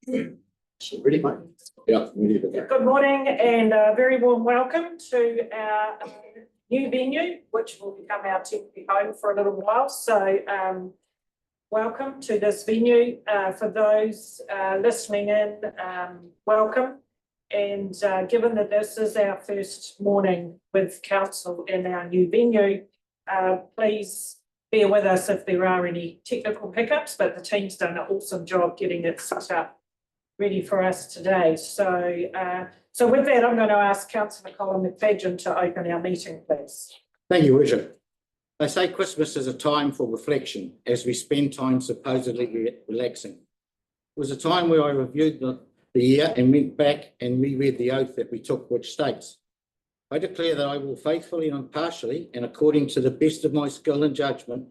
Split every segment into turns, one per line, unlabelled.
Ready, mate? Yeah.
Good morning and a very warm welcome to our new venue, which will become our temporary home for a little while. So welcome to this venue. For those listening in, welcome. And given that this is our first morning with council in our new venue, please bear with us if there are any technical hiccups, but the team's done an awesome job getting it set up ready for us today. So with that, I'm going to ask Councillor Colin McFadyen to open our meeting, please.
Thank you, Richard. They say Christmas is a time for reflection as we spend time supposedly relaxing. It was a time where I reviewed the year and went back and reread the oath that we took, which states, I declare that I will faithfully and impartially and according to the best of my skill and judgment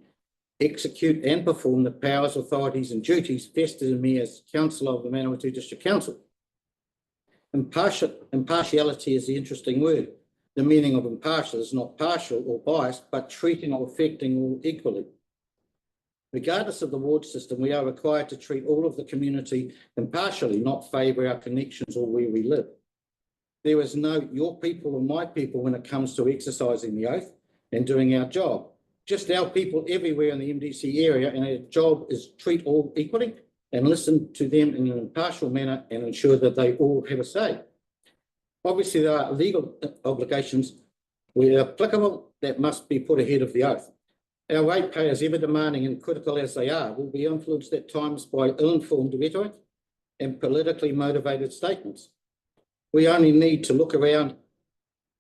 execute and perform the powers, authorities and duties vested in me as Councillor of the Manawatū District Council. Impartiality is the interesting word. The meaning of impartial is not partial or biased, but treating or affecting all equally. Regardless of the ward system, we are required to treat all of the community impartially, not favour our connections or where we live. There is no your people or my people when it comes to exercising the oath and doing our job. Just our people everywhere in the MDC area, and our job is treat all equally and listen to them in an impartial manner and ensure that they all have a say. Obviously, there are legal obligations where applicable that must be put ahead of the oath. Our ratepayers, ever demanding and critical as they are, will be influenced at times by ill-informed rhetoric and politically motivated statements. We only need to look around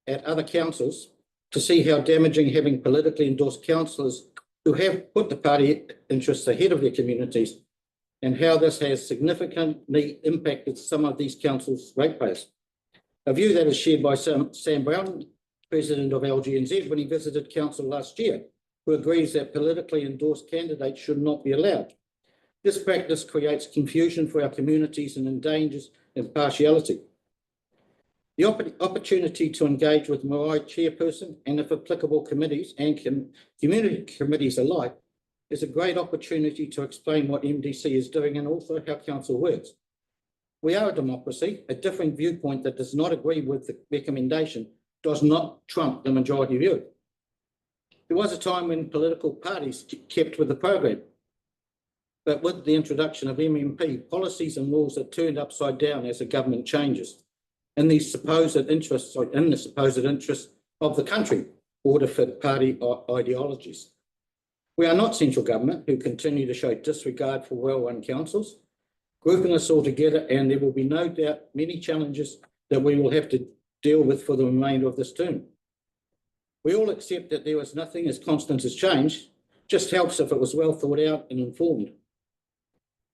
at other councils to see how damaging having politically endorsed councillors who have put the party interests ahead of their communities and how this has significantly impacted some of these councils' ratepayers. A view that is shared by Sam Brown, President of LGNZ, when he visited council last year, who agrees that politically endorsed candidates should not be allowed. This practice creates confusion for our communities and endangers impartiality. The opportunity to engage with Marai chairperson and, if applicable, committees and community committees alike is a great opportunity to explain what MDC is doing and also how council works. We are a democracy. A different viewpoint that does not agree with the recommendation does not trump the majority view. There was a time when political parties kept with the program, but with the introduction of MMP, policies and laws are turned upside down as the government changes. In the supposed interests of the country or to fit party ideologies. We are not central government who continue to show disregard for well-run councils, grouping us all together, and there will be no doubt many challenges that we will have to deal with for the remainder of this term. We all accept that there is nothing as constant as change, just helps if it was well thought out and informed.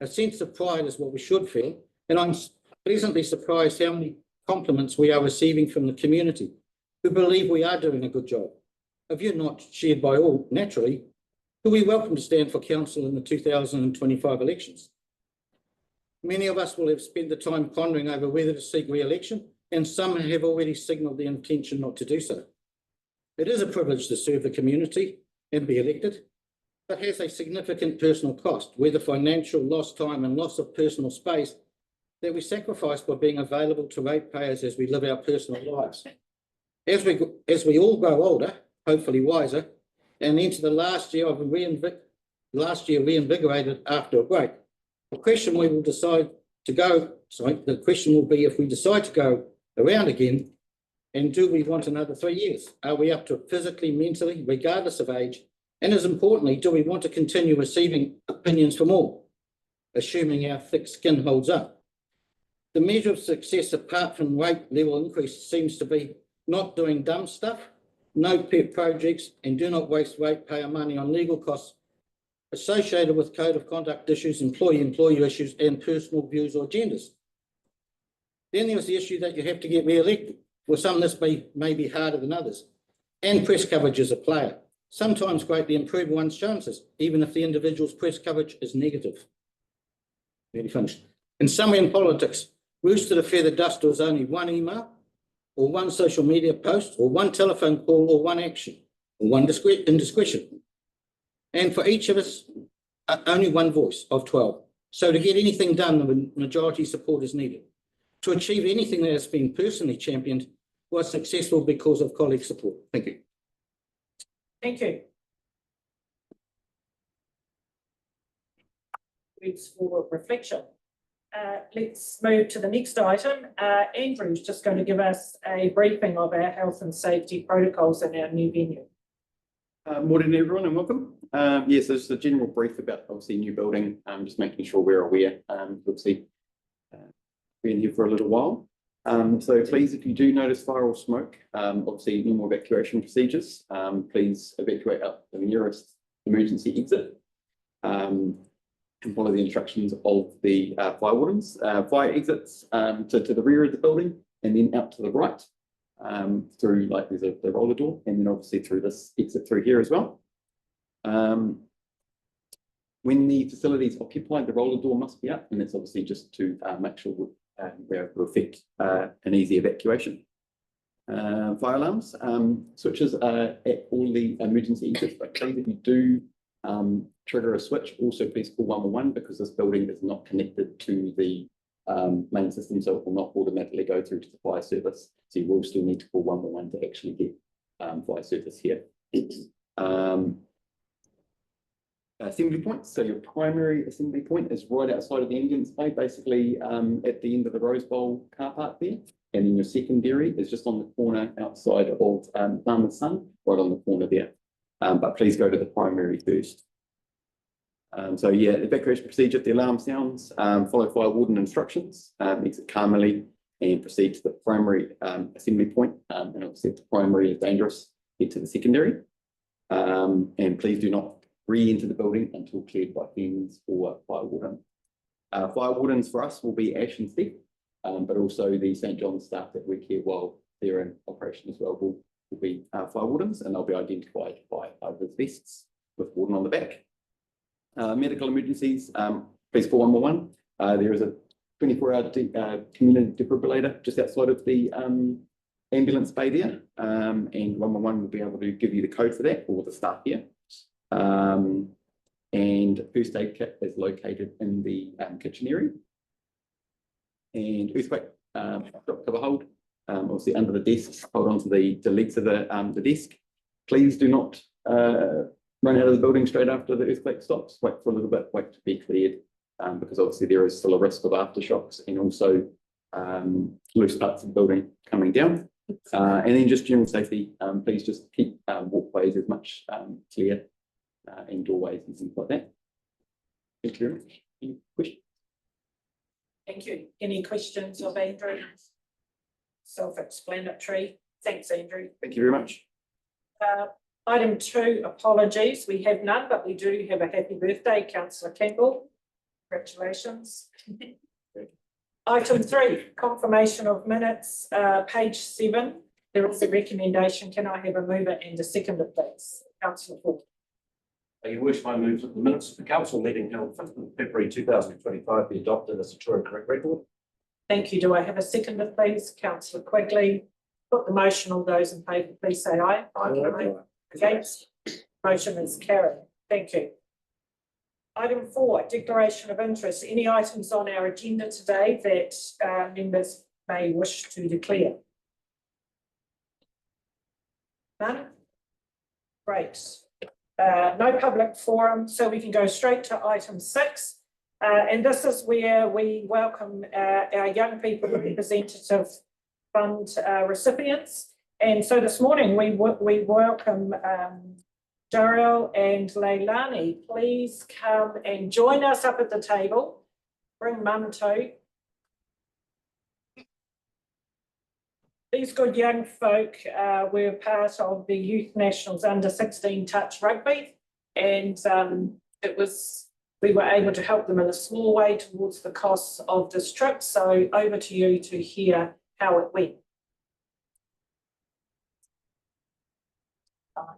A sense of pride is what we should feel, and I'm pleasantly surprised how many compliments we are receiving from the community who believe we are doing a good job. A view not shared by all, naturally, who we welcome to stand for council in the 2025 elections. Many of us will have spent the time pondering over whether to seek re-election, and some have already signalled their intention not to do so. It is a privilege to serve the community and be elected, but has a significant personal cost, whether financial, lost time and loss of personal space that we sacrifice by being available to ratepayers as we live our personal lives. As we all grow older, hopefully wiser, and into the last year reinvigorated after a break, the question will be if we decide to go around again, and do we want another 3 years? Are we up to it physically, mentally, regardless of age? And as importantly, do we want to continue receiving opinions from all, assuming our thick skin holds up? The measure of success apart from rate level increase seems to be not doing dumb stuff, no pet projects, and do not waste ratepayer money on legal costs associated with code of conduct issues, employee issues, and personal views or agendas. Then there's the issue that you have to get re-elected. For some, this may be harder than others. And press coverage is a player, sometimes greatly improve one's chances, even if the individual's press coverage is negative. Nearly finished. And somewhere in politics, rooster to feather duster is only one email, or one social media post, or one telephone call, or one action, or one indiscretion. And for each of us, only one voice of 12. So to get anything done, the majority support is needed. To achieve anything that has been personally championed was successful because of colleague support. Thank you.
Thank you. It's for reflection. Let's move to the next item. Andrew's just going to give us a briefing of our health and safety protocols in our new venue.
Morning everyone and welcome. Yes, there's a general brief about obviously new building, just making sure we're aware. Obviously been here for a little while. So please, if you do notice fire or smoke, obviously normal evacuation procedures, please evacuate up the nearest emergency exit. And follow the instructions of the fire wardens. Fire exits to the rear of the building and then out to the right through like there's the roller door, and then obviously through this exit through here as well. When the facility is occupied, the roller door must be up, and it's obviously just to make sure we're able to effect an easy evacuation. Fire alarms, switches at all the emergency exits, but please, if you do trigger a switch, also please call 111 because this building is not connected to the main system, so it will not automatically go through to the fire service. So you will still need to call 111 to actually get fire service here. Assembly points. So your primary assembly point is right outside of the ambulance bay, basically at the end of the Rose Bowl car park there. And then your secondary is just on the corner outside of Farmer's Sun, right on the corner there. But please go to the primary first. So yeah, evacuation procedure, if the alarm sounds, follow fire warden instructions, exit calmly and proceed to the primary assembly point. And obviously if the primary is dangerous, head to the secondary. And please do not re-enter the building until cleared by FEMS or fire warden. Fire wardens for us will be Ash and Steve, but also the St. John's staff that work here while they're in operation as well will be fire wardens, and they'll be identified by those vests with warden on the back. Medical emergencies, please call 111. There is a 24-hour community defibrillator just outside of the ambulance bay there, and 111 will be able to give you the code for that, or the staff here. And first aid kit is located in the kitchen area. And earthquake drop cover hold, obviously under the desk, hold on to the legs of the desk. Please do not run out of the building straight after the earthquake stops. Wait for a little bit, wait to be cleared, because obviously there is still a risk of aftershocks and also loose parts of the building coming down. And then just general safety, please just keep walkways as much clear and doorways and things like that. Thank you very much. Any questions?
Thank you. Any questions of Andrew? Self-explanatory. Thanks, Andrew.
Thank you very much.
Item 2, apologies. We have none, but we do have a happy birthday, Councillor Campbell. Congratulations. Item 3, confirmation of minutes, page 7. There is a recommendation. Can I have a mover and a seconder, please? Councillor Ford.
Your Worship, I move that the minutes of the council meeting held 5th of February 2025 be adopted as a true and correct record.
Thank you. Do I have a seconder, please? Councillor Quigley. Put the motion. All those in favour, please say aye. Aye. Against? Motion is carried. Thank you. Item 4, declaration of interest. Any items on our agenda today that members may wish to declare? None? Great. No public forum, so we can go straight to item 6. And this is where we welcome our young people representative fund recipients. And so this morning we welcome Darrell and Leilani. Please come and join us up at the table. Bring mum too. These good young folk were part of the Youth Nationals under 16 touch rugby, and we were able to help them in a small way towards the costs of this trip. So over to you to hear how it went.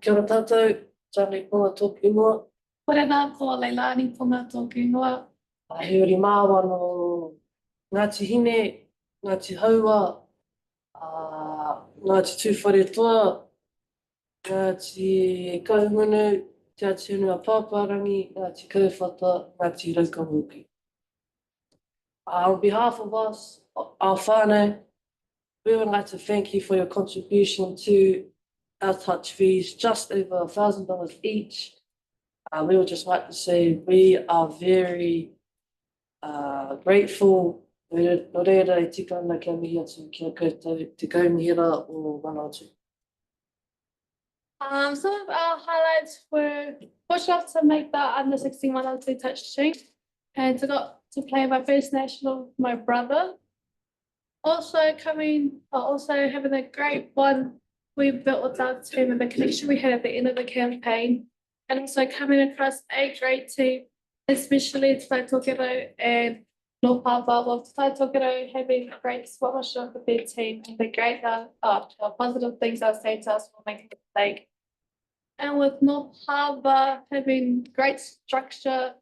Kia ora tātou, Charlie Ponga tōku ingoa. Kore nā ko Leilani Ponga tōku ingoa. He ori māua no Ngāti Hine, Ngāti Haua, Ngāti Tūwhare Toa, Ngāti Kauhunu, Te Atiunua Pāpārangi, Ngāti Kauwhata, Ngāti Raukamuki. On behalf of us, our whānau, we would like to thank you for your contribution to our touch fees, just over $1,000 each. We would just like to say we are very grateful. No reira e tika ana kia mihi atu kia koutou te kaumihira o Manawatū.
Some of our highlights were fortunate enough to make the under 16 Manawatū touch team and got to play my first national with my brother. Also having a great bond we built with our team and the connection we had at the end of the campaign, and also coming across a great team, especially Te Tokero and North Harbour of Te Tokero having great sponsorship with their team and the great positive things they'll say to us for making a mistake. And with North Harbour having great structure,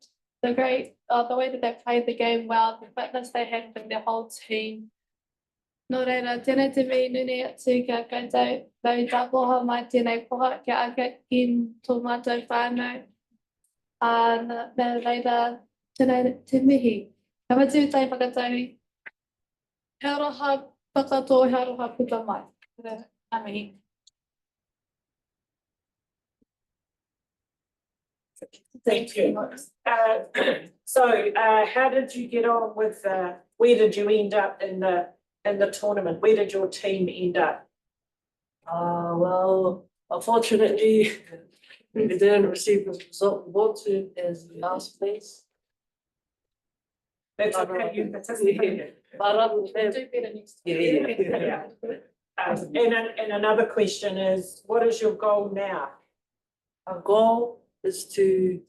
the way that they played the game well, the fitness they had with their whole team. No reira, tēnei te mei nune atu kia koutou, nau tapoha mai tēnei poha kia aga ki tō mātou whānau. Nā reira, tēnei te mihi. Ka matu tai whakatauri. He aroha whakatō, he aroha puta mai. Nā mihi.
Thank you. So, how did you get on with, where did you end up in the tournament? Where did your team end up?
Well, unfortunately, we didn't receive the result we wanted as the last place.
That's okay, you participated.
But other than that,
Do better next time.
Yeah. And another question is, what is your goal now?
our goal is to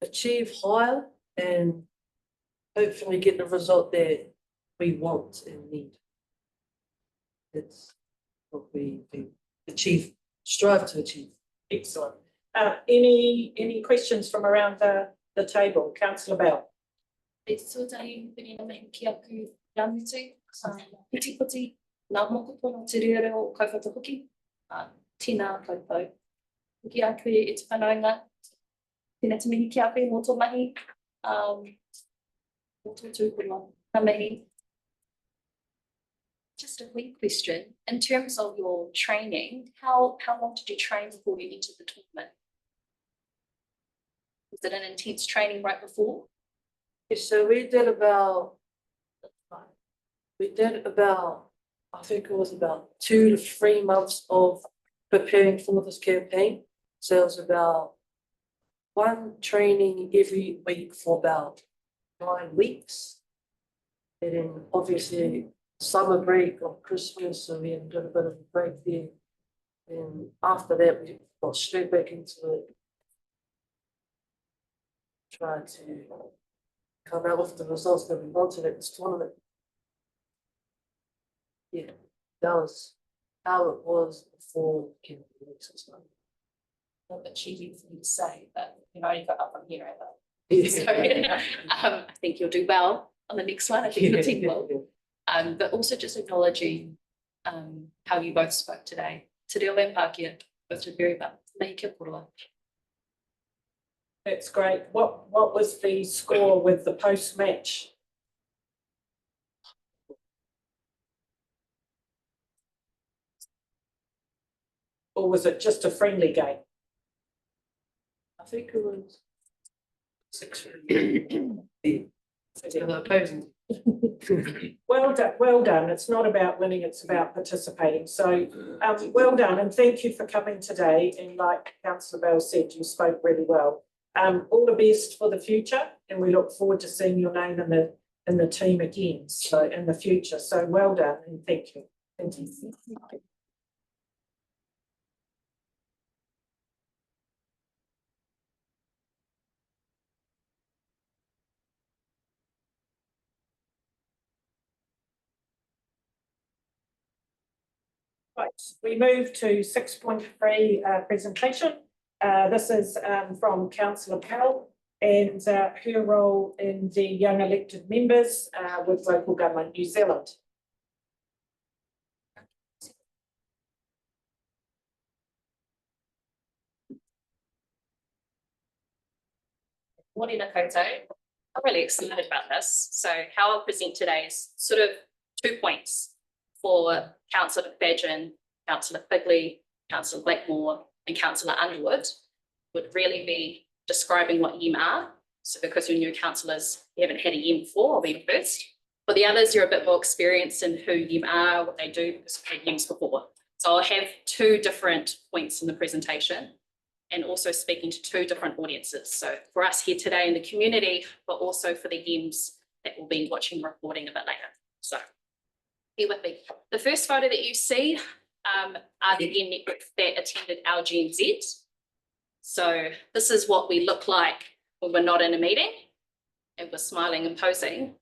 achieve higher and hopefully get the result that we want and need. That's what we achieve, strive to achieve.
Excellent. Any questions from around the table? Councillor Bell.
It's so tahi pini na ki aku ramutu, piti piti, nā moko tōna te rere o kaiwhata hoki, tina koutou. Ki aku e te whanaunga, tēnā te mihi ki aku mō tō mahi, mō tō tūpuna, nā mihi.
Just a quick question. In terms of your training, how long did you train before you entered the tournament? Was it an intense training right before?
So we did about, I think it was about 2 to 3 months of preparing for this campaign. So it was about one training every week for about 9 weeks. And then obviously summer break of Christmas, so we had a little bit of a break there. And after that, we got straight back into it. Trying to come out with the results that we wanted at this tournament. Yeah, that was how it was before the campaign.
A little bit cheesy for you to say, but you've only got up from here, so I think you'll do well on the next one. I think the team will. But also just acknowledging how you both spoke today. Te reo Pākehā, both to very much. Mahi kia korua.
That's great. What was the score with the post-match? Or was it just a friendly game?
I think it was 6-3. Opposing.
Well done, well done. It's not about winning, it's about participating. So well done and thank you for coming today. And like Councillor Bell said, you spoke really well. All the best for the future and we look forward to seeing your name in the team again, so in the future. So well done and thank you. Thank you. Right, we move to 6.3 presentation. This is from Councillor Powell and her role in the young elected members with Local Government New Zealand.
Morena koutou.
I'm really excited about this. So how I'll present today is sort of 2 points for Councillor Badgen, Councillor Figley, Councillor Blackmore, and Councillor Underwood. Would really be describing what YIM are. So because you're new councillors, you haven't had a YIM before, I'll be the first. For the others, you're a bit more experienced in who YIM are, what they do, because you've had YIMs before. So I'll have 2 different points in the presentation and also speaking to 2 different audiences. So for us here today in the community, but also for the YIMs that will be watching the recording a bit later. So bear with me. The first photo that you see are the YIM network that attended our GNZ. So this is what we look like when we're not in a meeting and we're smiling and posing.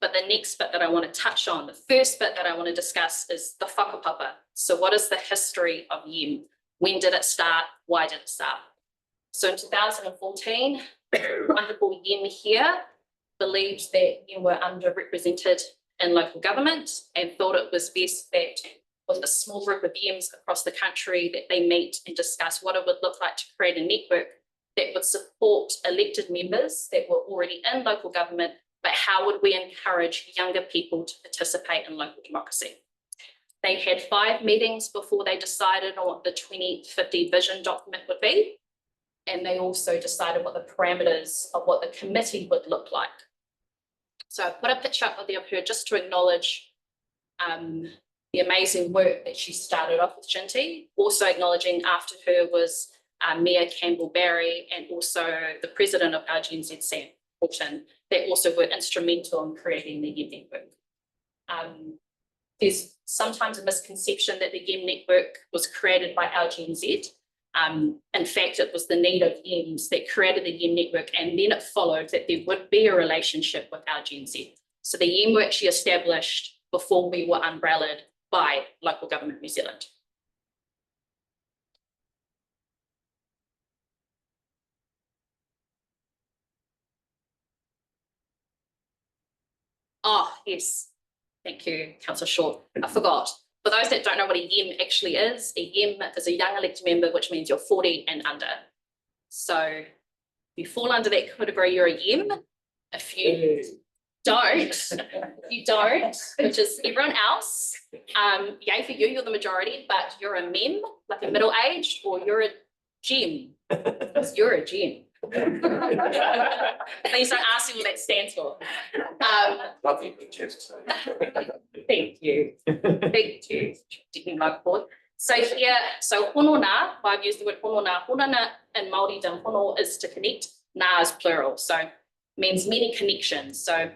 But the next bit that I want to touch on, the first bit that I want to discuss is the whakapapa. So what is the history of YIM? When did it start? Why did it start? So in 2014, wonderful YIM here believed that YIM were underrepresented in local government and thought it was best that with a small group of YIMs across the country that they meet and discuss what it would look like to create a network that would support elected members that were already in local government, but how would we encourage younger people to participate in local democracy? They had 5 meetings before they decided on what the 2050 vision document would be. And they also decided what the parameters of what the committee would look like. So I put a picture up there of her just to acknowledge the amazing work that she started off with Shinty. Also acknowledging after her was Mayor Campbell Barry and also the president of our GNZ, Sam Horton, that also were instrumental in creating the YIM network. There's sometimes a misconception that the YIM network was created by our GNZ. In fact, it was the need of YIMs that created the YIM network, and then it followed that there would be a relationship with our GNZ. So the YIM were actually established before we were umbrellaed by Local Government New Zealand. Oh, yes. Thank you, Councillor Short. I forgot. For those that don't know what a YIM actually is, a YIM is a young elected member, which means you're 40 and under. So if you fall under that category, you're a YIM. If you don't, which is everyone else, yay for you, you're the majority, but you're a MEM, like a middle-aged, or you're a GEM, because you're a GEM. Please don't ask me what that stands for.
Lovely pictures.
Thank you. Thank you. Taking my board. So here, so hono na, I've used the word hono na. Hono na in Māori dam hono is to connect, na is plural, so means many connections. So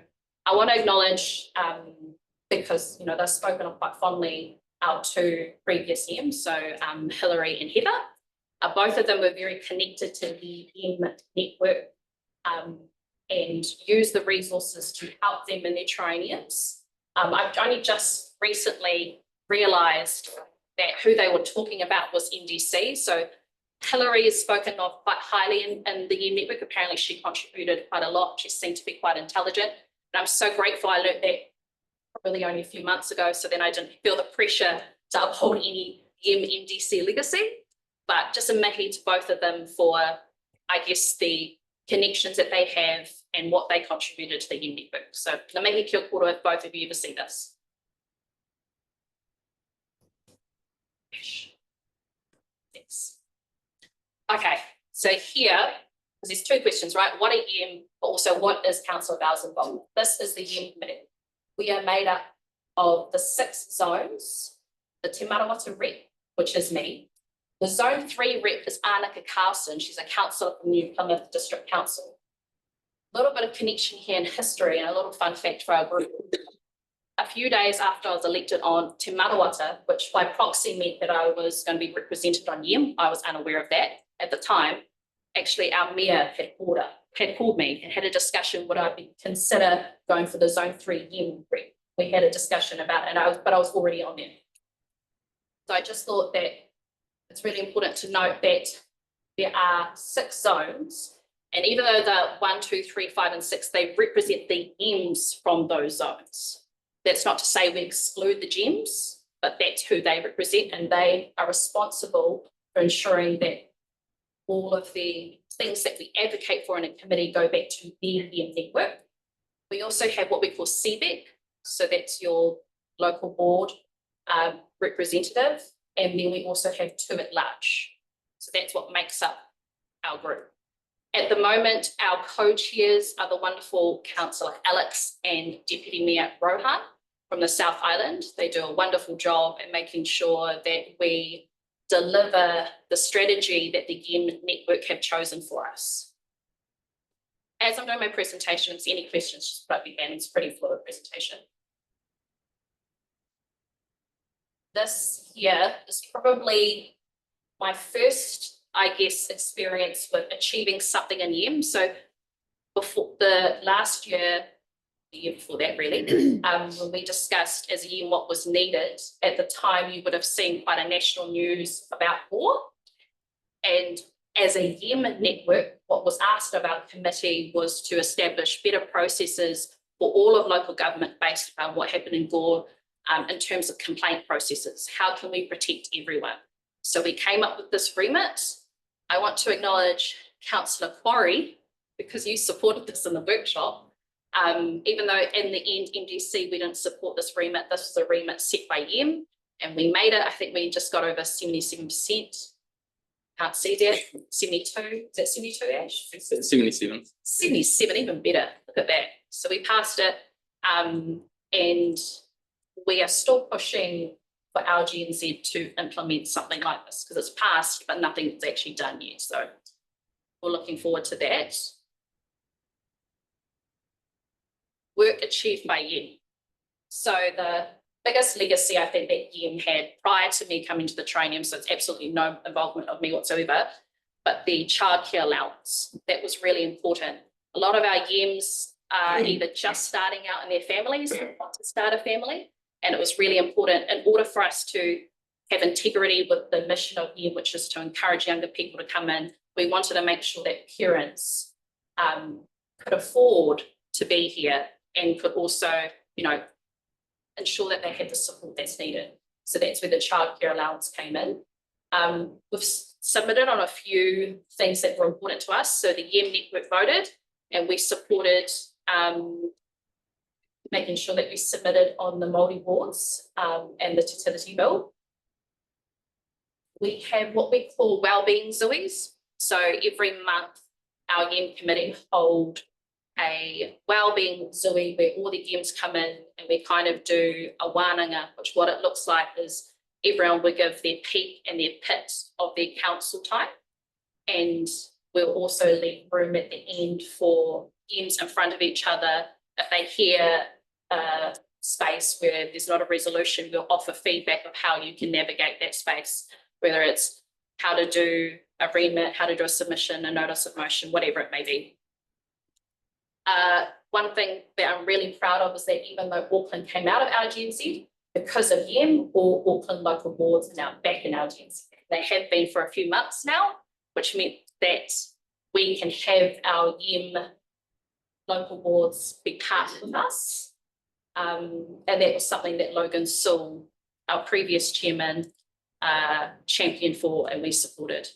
I want to acknowledge, because, you know, they've spoken of quite fondly our 2 previous YIMs, so Hillary and Heather. Both of them were very connected to the YIM network and use the resources to help them in their trienniums. I've only just recently realised that who they were talking about was NDC. So Hillary is spoken of quite highly in the YIM network. Apparently she contributed quite a lot. She seemed to be quite intelligent. And I'm so grateful I learned that probably only a few months ago. So then I didn't feel the pressure to uphold any YIM NDC legacy. But just a mihi to both of them for, I guess, the connections that they have and what they contributed to the YIM network. So ngā mihi kia koro if both of you ever see this. Thanks. Okay, so here, because there's 2 questions, right? What are YIM, but also what is Council of Ours involved? This is the YIM committee. We are made up of the 6 zones, the Te Manawatū rep, which is me. The Zone 3 rep is Annika Carlson. She's a councillor from New Plymouth District Council. A little bit of connection here in history and a little fun fact for our group. A few days after I was elected on Te Manawatū, which by proxy meant that I was going to be represented on YIM, I was unaware of that at the time. Actually, our mayor had called me and had a discussion, would I consider going for the Zone 3 YIM rep? We had a discussion about it, but I was already on there. So I just thought that it's really important to note that there are 6 zones, and even though the 1, 2, 3, 5, and 6, they represent the YIMs from those zones. That's not to say we exclude the GEMs, but that's who they represent, and they are responsible for ensuring that all of the things that we advocate for in a committee go back to their yam network. We also have what we call CBEC, so that's your local board representative, and then we also have 2 at large. So that's what makes up our group. At the moment, our co-chairs are the wonderful Councillor Alex and Deputy Mayor Rohan from the South Island. They do a wonderful job at making sure that we deliver the strategy that the YEM network have chosen for us. As I'm doing my presentation, if there's any questions, just put up your hand. It's a pretty fluid presentation. This here is probably my first, I guess, experience with achieving something in YEM. So before the last year, the year before that really, when we discussed as a YEM what was needed, at the time you would have seen quite a national news about war. And as a YEM network, what was asked of our committee was to establish better processes for all of local government based on what happened in Gore in terms of complaint processes. How can we protect everyone? So we came up with this remit. I want to acknowledge Councillor Quarry, because you supported this in the workshop. Even though in the end, MDC, we didn't support this remit, this was a remit set by YEM, and we made it. I think we just got over 77%. Can't see that, 72, is that 72, Ash?
77.
77, even better, look at that. So we passed it, and we are still pushing for our GNZ to implement something like this, because it's passed, but nothing's actually done yet. So we're looking forward to that. Work achieved by YEM. So the biggest legacy I think that YEM had prior to me coming to the training, so it's absolutely no involvement of me whatsoever, but the childcare allowance, that was really important. A lot of our YEMs are either just starting out in their families or want to start a family, and it was really important in order for us to have integrity with the mission of YEM, which is to encourage younger people to come in. We wanted to make sure that parents could afford to be here and could also, you know, ensure that they had the support that's needed. So that's where the childcare allowance came in. We've submitted on a few things that were important to us. So the YEM network voted, and we supported making sure that we submitted on the Māori wards and the Te bill. We have what we call wellbeing zoos. So every month, our YEM committee hold a wellbeing zooey where all the YEMs come in and we kind of do a wānanga, which what it looks like is everyone will give their peak and their pit of their council time. And we'll also leave room at the end for YEMs in front of each other. If they hear a space where there's not a resolution, we'll offer feedback of how you can navigate that space, whether it's how to do a remit, how to do a submission, a notice of motion, whatever it may be. One thing that I'm really proud of is that even though Auckland came out of our GNZ, because of YEM, all Auckland local boards are now back in our GNZ. They have been for a few months now, which meant that we can have our YEM local boards be part of us. And that was something that Logan Sewell, our previous chairman, championed for, and we supported.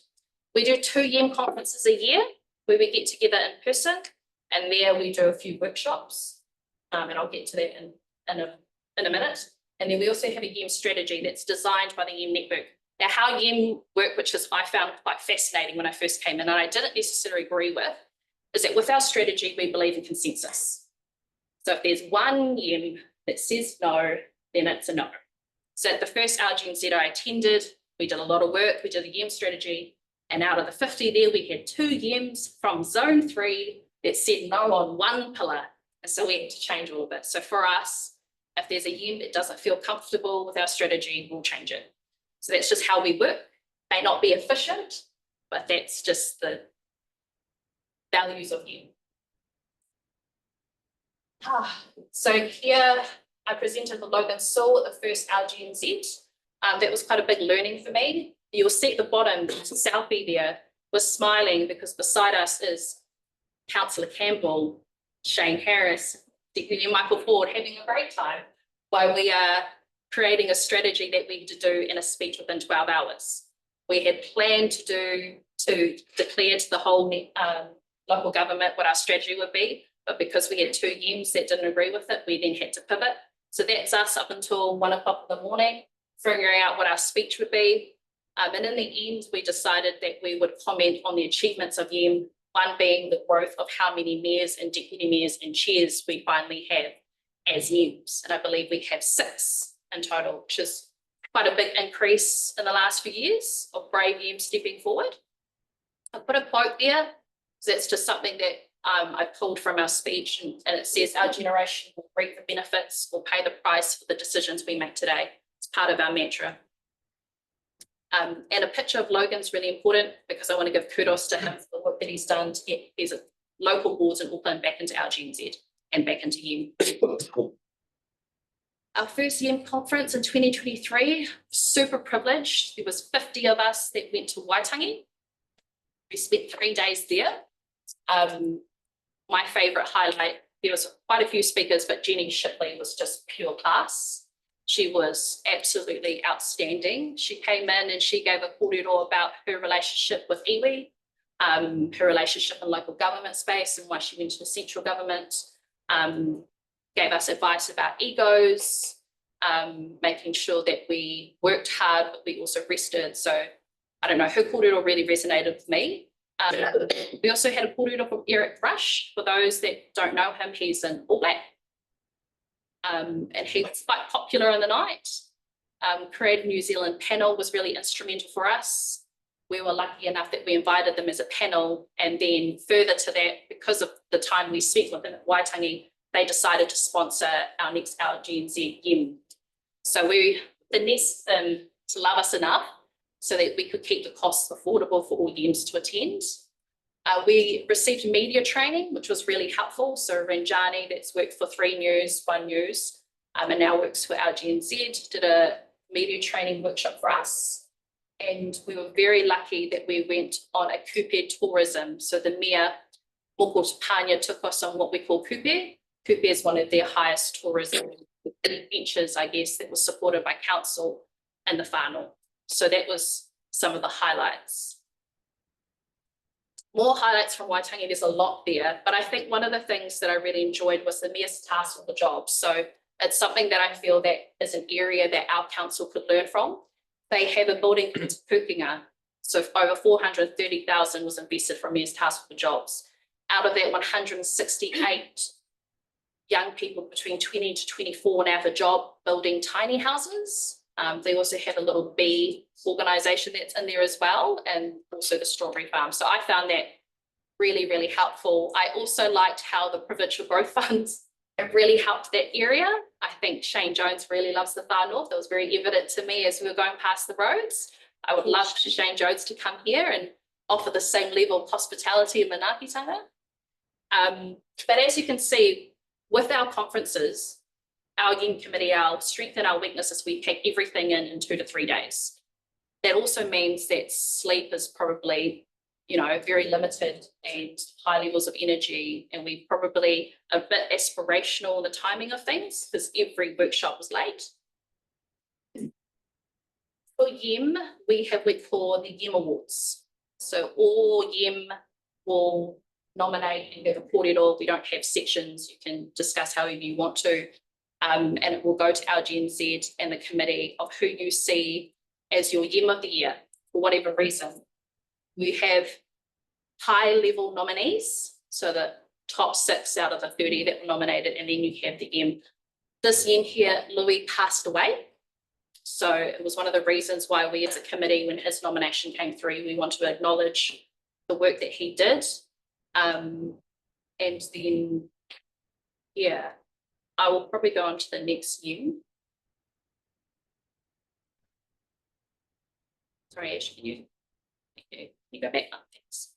We do 2 YEM conferences a year where we get together in person, and there we do a few workshops, and I'll get to that in a minute. And then we also have a YEM strategy that's designed by the YEM network. Now, how YEM work, which is I found quite fascinating when I first came in, and I didn't necessarily agree with, is that with our strategy, we believe in consensus. So if there's one YEM that says no, then it's a no. So at the first RGNZ I attended, we did a lot of work, we did a YEM strategy, and out of the 50 there, we had 2 YEMs from zone 3 that said no on one pillar. And so we had to change all of it. So for us, if there's a YEM that doesn't feel comfortable with our strategy, we'll change it. So that's just how we work. May not be efficient, but that's just the values of YEM. So here I presented the Logan Sewell at the first RGNZ. That was quite a big learning for me. You'll see at the bottom, Southie there was smiling because beside us is Councillor Campbell, Shane Harris, Deputy Michael Ford having a great time while we are creating a strategy that we need to do in a speech within 12 hours. We had planned to do to declare to the whole local government what our strategy would be. But because we had 2 yims that didn't agree with it, we then had to pivot. So that's us up until 1 o'clock in the morning, figuring out what our speech would be. And in the end, we decided that we would comment on the achievements of YIM, one being the growth of how many mayors and deputy mayors and chairs we finally have as YIMs. And I believe we have 6 in total, which is quite a big increase in the last few years of brave YIMs stepping forward. I put a quote there, because that's just something that I pulled from our speech, and it says, our generation will reap the benefits or pay the price for the decisions we make today. It's part of our mantra. And a picture of Logan's really important, because I want to give kudos to him for the work that he's done to get these local boards in Auckland back into our GNZ and back into YIM. Our first YIM conference in 2023, super privileged. There was 50 of us that went to Waitangi. We spent 3 days there. My favourite highlight, there was quite a few speakers, but Jenny Shipley was just pure class. She was absolutely outstanding. She came in and she gave a kōrero about her relationship with iwi, her relationship in local government space and why she went to central government, gave us advice about egos, making sure that we worked hard, but we also rested. So I don't know, her kōrero really resonated with me. We also had a kōrero from Eric Rush. For those that don't know him, he's an All Black. And he was quite popular in the night. Creative New Zealand panel was really instrumental for us. We were lucky enough that we invited them as a panel, and then further to that, because of the time we spent with them at Waitangi, they decided to sponsor our next GNZ YIM. So we finessed them to love us enough so that we could keep the costs affordable for all YIMs to attend. We received media training, which was really helpful. So Ranjani, that's worked for 3 News, 1 News, and now works for our GNZ, did a media training workshop for us. And we were very lucky that we went on a kupe tourism. So the mayor, Moko Tapania, took us on what we call kupe. Kupe is one of their highest tourism adventures, I guess, that was supported by council and the whānau. So that was some of the highlights. More highlights from Waitangi, there's a lot there, but I think one of the things that I really enjoyed was the mayor's task with the job. So it's something that I feel that is an area that our council could learn from. They have a building in Pukinga, so over 430,000 was invested from mayor's task with the jobs. Out of that, 168 young people between 20 to 24 now have a job building tiny houses. They also have a little bee organisation that's in there as well, and also the strawberry farm. So I found that really, really helpful. I also liked how the provincial growth funds have really helped that area. I think Shane Jones really loves the far north. That was very evident to me as we were going past the roads. I would love for Shane Jones to come here and offer the same level of hospitality in Manaakitanga. But as you can see, with our conferences, our YIM committee, our strength and our weaknesses, we pack everything in 2 to 3 days. That also means that sleep is probably, you know, very limited and high levels of energy. And we probably a bit aspirational in the timing of things because every workshop was late. For YIM, we have went for the YIM Awards. So all YIM will nominate and give a kōrero. We don't have sections. You can discuss however you want to. And it will go to our GNZ and the committee of who you see as your YIM of the year, for whatever reason. We have high-level nominees, so the top 6 out of the 30 that were nominated, and then you have the YIM. This YIM here, Louis passed away. So it was one of the reasons why we as a committee, when his nomination came through, we want to acknowledge the work that he did. And then, yeah. I will probably go on to the next YIM. Sorry, Ash, can you go back? Oh, thanks.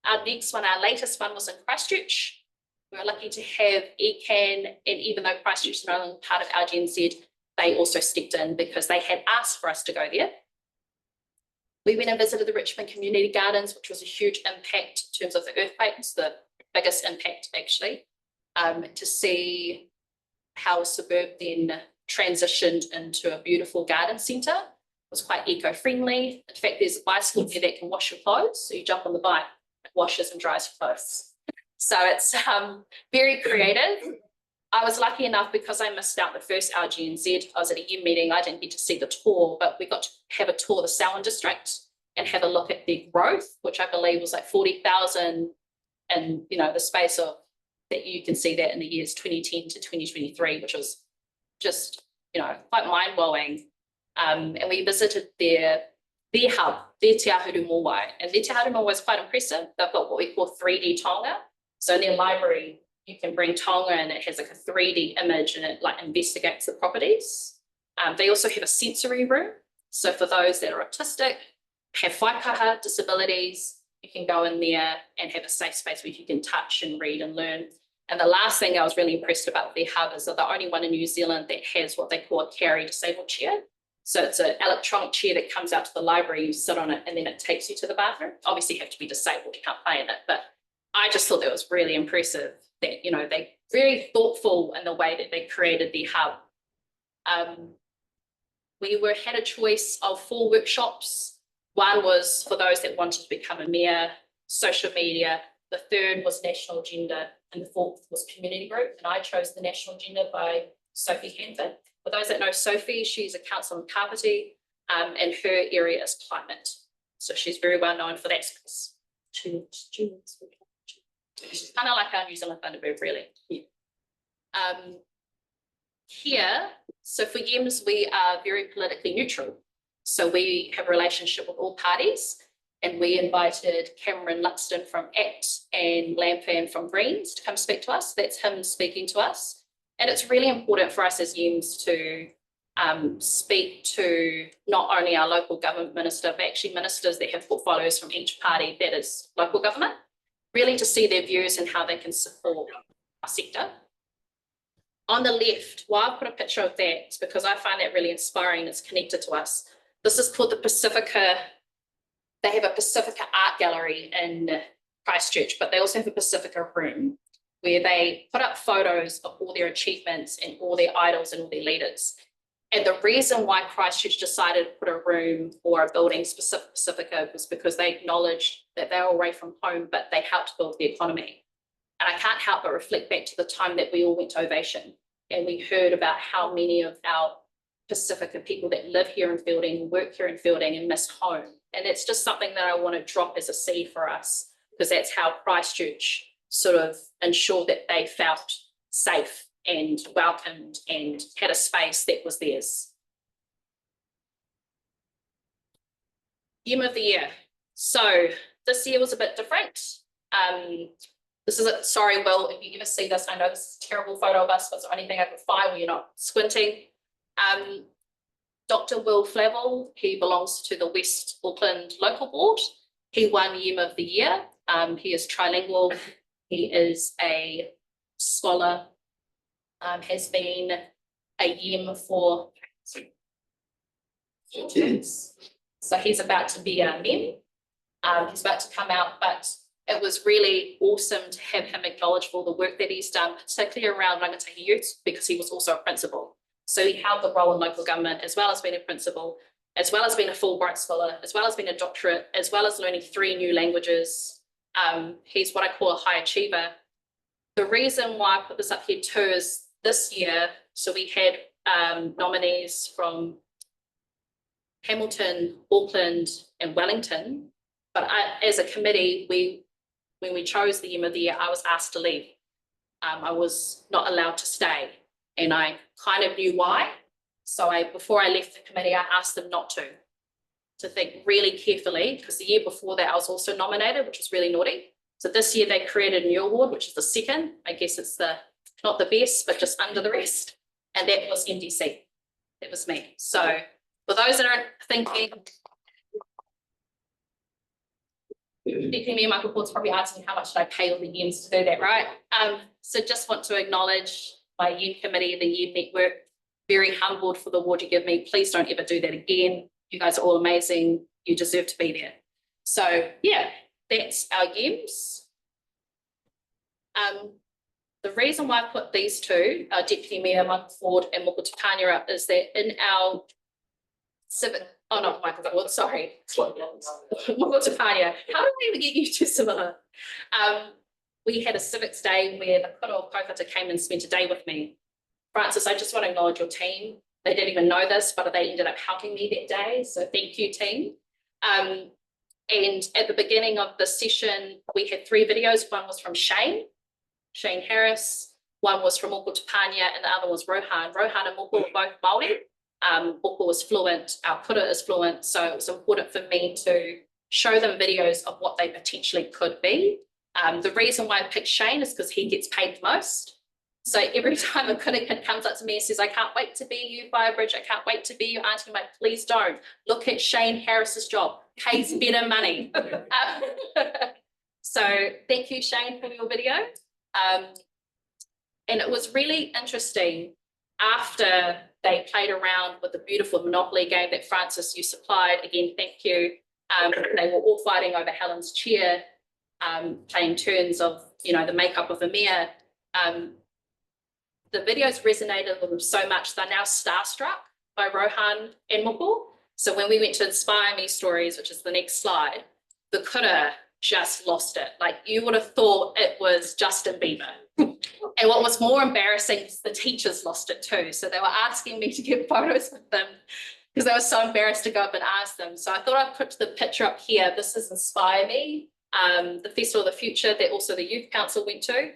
Our next one, our latest one was in Christchurch. We were lucky to have ECAN, and even though Christchurch is no longer part of our GNZ, they also stepped in because they had asked for us to go there. We went and visited the Richmond Community Gardens, which was a huge impact in terms of the earthquakes, the biggest impact actually. To see how a suburb then transitioned into a beautiful garden centre. was quite eco-friendly. In fact, there's a bicycle there that can wash your clothes. So you jump on the bike, it washes and dries your clothes. So it's very creative. I was lucky enough because I missed out the first RGNZ. I was at a year meeting. I didn't get to see the tour, but we got to have a tour of the Selwyn district and have a look at their growth, which I believe was like 40,000 and the space of that. You can see that in the years 2010 to 2023, which was just quite mind-blowing. And we visited their hub, their Te Ahuru Mowai, and their Te Ahuru Mowai is quite impressive. They've got what we call 3D tonga. So in their library, you can bring tonga and it has like a 3D image and it like investigates the properties. They also have a sensory room. So for those that are autistic, have whaikaha disabilities, you can go in there and have a safe space where you can touch and read and learn. And the last thing I was really impressed about their hub is they're the only one in New Zealand that has what they call a carry disabled chair. So it's an electronic chair that comes out to the library, you sit on it, and then it takes you to the bathroom. Obviously you have to be disabled, you can't play in it, but I just thought that was really impressive that, they very thoughtful in the way that they created their hub. We had a choice of 4 workshops. One was for those that wanted to become a mayor, social media. The third was national agenda, and the fourth was community group. And I chose the national agenda by Sophie Hanford. For those that know Sophie, she's a councillor in Kapiti, and her area is climate. So she's very well known for that space. She's kind of like our New Zealand Thunderbird, really. Here, so for YEMS, we are very politically neutral. So we have a relationship with all parties, and we invited Cameron Luxton from ACT and Lampan from Greens to come speak to us. That's him speaking to us. And it's really important for us as YEMS to speak to not only our local government minister, but actually ministers that have portfolios from each party that is local government, really to see their views and how they can support our sector. On the left, why I put a picture of that is because I find that really inspiring. It's connected to us. This is called the Pacifica. They have a Pacifica art gallery in Christchurch, but they also have a Pacifica room where they put up photos of all their achievements and all their idols and all their leaders. And the reason why Christchurch decided to put a room or a building specific Pacifica was because they acknowledged that they were away from home, but they helped build the economy. And I can't help but reflect back to the time that we all went to Ovation and we heard about how many of our Pacifica people that live here in Fielding, work here in Fielding and miss home. And it's just something that I want to drop as a seed for us, because that's how Christchurch sort of ensured that they felt safe and welcomed and had a space that was theirs. YEM of the year. So this year was a bit different. This is sorry, Will, if you ever see this, I know this is a terrible photo of us, but it's the only thing I could find where you're not squinting. Dr. Will Flavel, he belongs to the West Auckland Local Board. He won YEM of the year. He is trilingual. He is a scholar, has been a YEM for years. So he's about to be a MEM. He's about to come out, but it was really awesome to have him acknowledge all the work that he's done, particularly around Rangatahi Youth, because he was also a principal. So he held the role in local government, as well as being a principal, as well as being a Fulbright scholar, as well as being a doctorate, as well as learning 3 new languages. He's what I call a high achiever. The reason why I put this up here too is this year, so we had nominees from Hamilton, Auckland, and Wellington. But as a committee, when we chose the YEM of the year, I was asked to leave. I was not allowed to stay, and I kind of knew why. So before I left the committee, I asked them not to think really carefully, because the year before that I was also nominated, which was really naughty. So this year they created a new award, which is the second. I guess it's not the best, but just under the rest. And that was NDC. That was me. So for those that are thinking, me and Michael Ford's probably asking how much did I pay all the YEMs to do that, right? So just want to acknowledge my YEM committee, the YEM network, very humbled for the award you give me. Please don't ever do that again. You guys are all amazing. You deserve to be there. So yeah, that's our YEMs. The reason why I put these two, Deputy Mayor Michael Ford and Moko Tapania up, is that in our civic, oh, not Michael Ward, sorry. Manawatū. How did we even get you two similar? We had a civics day where the kura o Kaupata came and spent a day with me. Francis, I just want to acknowledge your team. They didn't even know this, but they ended up helping me that day. So thank you, team. And at the beginning of the session, we had 3 videos. One was from Shane Harris. One was from Moko Tupania, and the other was Rohan. Rohan and Moko were both Māori. Moko was fluent, our kura is fluent. So it was important for me to show them videos of what they potentially could be. The reason why I picked Shane is because he gets paid the most. So every time a kura kid comes up to me and says, I can't wait to be you, Firebridge, I can't wait to be your auntie, I'm like, please don't. Look at Shane Harris's job, pays better money. So thank you, Shane, for your video. And it was really interesting after they played around with the beautiful Monopoly game that Francis, you supplied. Again, thank you. They were all fighting over Helen's chair, playing turns of, the makeup of Amir. The videos resonated with them so much, they're now starstruck by Rohan and Moko. So when we went to Inspire Me Stories, which is the next slide, the kura just lost it. Like you would have thought it was Justin Bieber. And what was more embarrassing is the teachers lost it too. So they were asking me to get photos with them because they were so embarrassed to go up and ask them. So I thought I'd put the picture up here. This is Inspire Me, the Festival of the Future that also the Youth Council went to.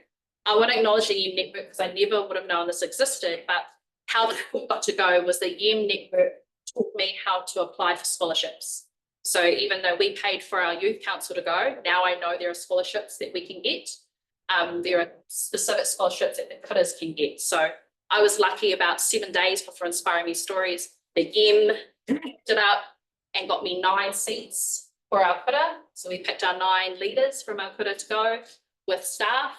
I want to acknowledge the YEM network because I never would have known this existed, but how the got to go was the YEM network taught me how to apply for scholarships. So even though we paid for our youth council to go, now I know there are scholarships that we can get. There are specific scholarships that the kuras can get. So I was lucky about 7 days before Inspiring Me Stories, the YEM picked it up and got me 9 seats for our kura. So we picked our 9 leaders from our kura to go with staff,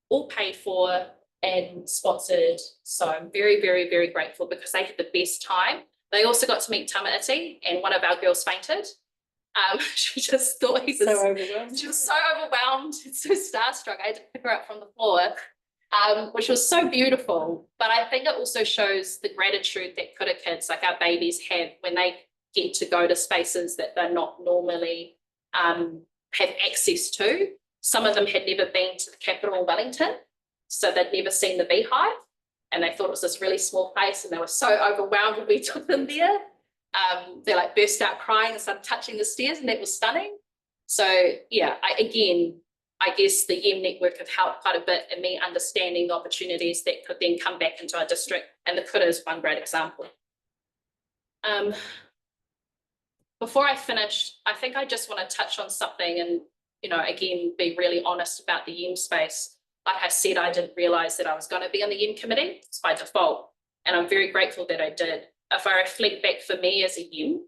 all paid for and sponsored. So I'm very, very, very grateful because they had the best time. They also got to meet Tamaiti, and one of our girls fainted. She just thought he was
So overwhelmed.
She was so overwhelmed, so starstruck. I had to pick her up from the floor, which was so beautiful. But I think it also shows the gratitude that kura kids, like our babies, have when they get to go to spaces that they're not normally have access to. Some of them had never been to the capital, Wellington, so they'd never seen the beehive, and they thought it was this really small place, and they were so overwhelmed when we took them there. They like burst out crying and started touching the stairs, and that was stunning. So yeah, I guess the YEM network have helped quite a bit in me understanding the opportunities that could then come back into our district, and the kura is one great example. Before I finish, I think I just want to touch on something and, again, be really honest about the YEM space. Like I said, I didn't realize that I was going to be on the YEM committee. It's by default, and I'm very grateful that I did. If I reflect back for me as a YEM,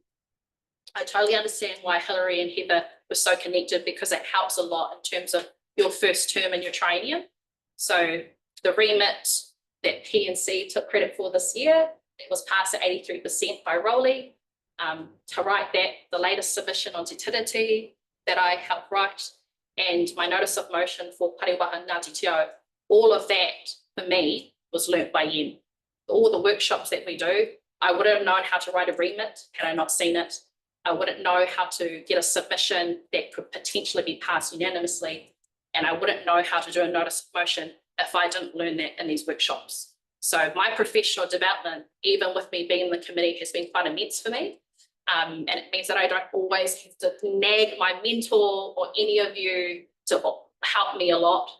I totally understand why Hilary and Heather were so connected, because it helps a lot in terms of your first term in your training. So the remit that P&C took credit for this year, it was passed at 83% by Rowley. To write that, the latest submission on Te Tiriti that I helped write, and my notice of motion for Pariwaha Ngāti Tio, all of that for me was learnt by YEM. All the workshops that we do, I wouldn't have known how to write a remit had I not seen it. I wouldn't know how to get a submission that could potentially be passed unanimously, and I wouldn't know how to do a notice of motion if I didn't learn that in these workshops. So my professional development, even with me being in the committee, has been quite immense for me. And it means that I don't always have to nag my mentor or any of you to help me a lot,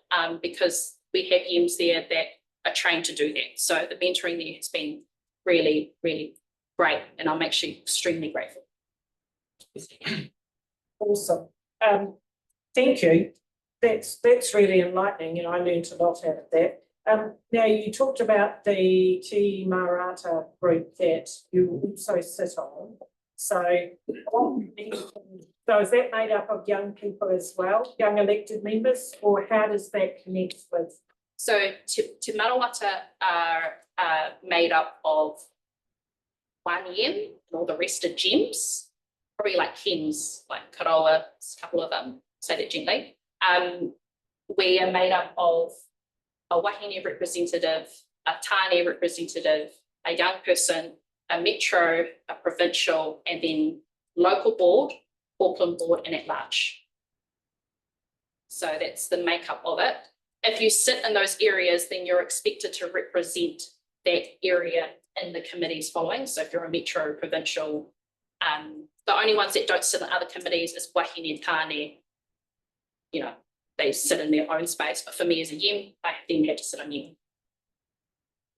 because we have YEMs there that are trained to do that. So the mentoring there has been really, really great, and I'm actually extremely grateful.
Awesome. Thank you. That's really enlightening, I learned a lot out of that. Now you talked about the Te Marata group that you also sit on. So is that made up of young people as well, young elected members, or how does that connect with?
So Te Manawatū are made up of one YEM and all the rest are gems, probably like hens, like Karoa, a couple of them, say that gently. We are made up of a wahine representative, a tāne representative, a young person, a metro, a provincial, and then local board, Auckland board, and at large. So that's the makeup of it. If you sit in those areas, then you're expected to represent that area in the committees following. So if you're a metro, provincial, the only ones that don't sit in other committees is Wahine and Tāne. You know, they sit in their own space. But for me as a YEM, I then had to sit on YEM.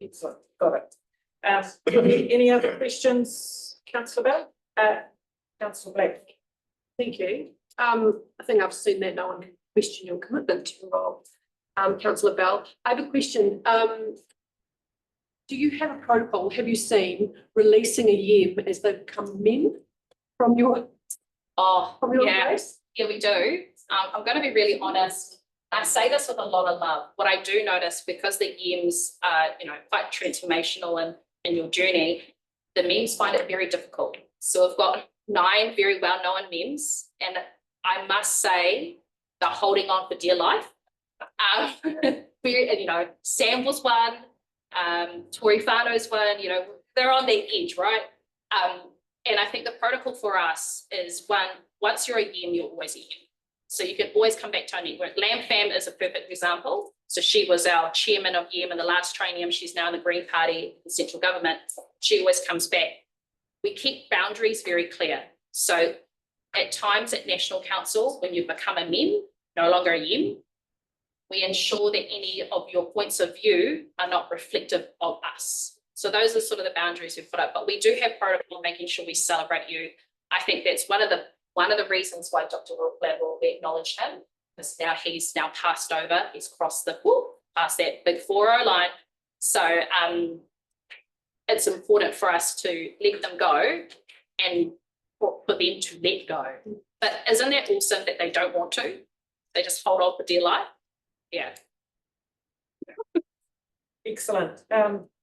Excellent, got it. Any other questions, Councillor Bell? Councillor Black.
Thank you. I think I've seen that no one can question your commitment to your role. Councillor Bell, I have a question. Do you have a protocol, have you seen releasing a YEM as they become men from your place?
Yeah, we do. I'm going to be really honest. I say this with a lot of love. What I do notice, because the YEMs are, quite transformational in your journey, the MEMs find it very difficult. So we've got 9 very well-known MEMs, and I must say they're holding on for dear life. Sam was one, Tori Whānau's one, they're on their edge, right? And I think the protocol for us is once you're a YEM, you're always a YEM. So you can always come back to our network. Lam Pham is a perfect example. So she was our chairman of YEM in the last training. She's now in the Green Party in central government. She always comes back. We keep boundaries very clear. So at times at National Council, when you become a MEM, no longer a YEM, we ensure that any of your points of view are not reflective of us. So those are sort of the boundaries we've put up, but we do have protocol making sure we celebrate you. I think that's one of the reasons why Dr. Will Gladwell, we acknowledge him, because he's passed over, he's crossed past that big 4-0 line. So it's important for us to let them go and for them to let go. But isn't that awesome that they don't want to? They just hold on for dear life. Yeah.
Excellent.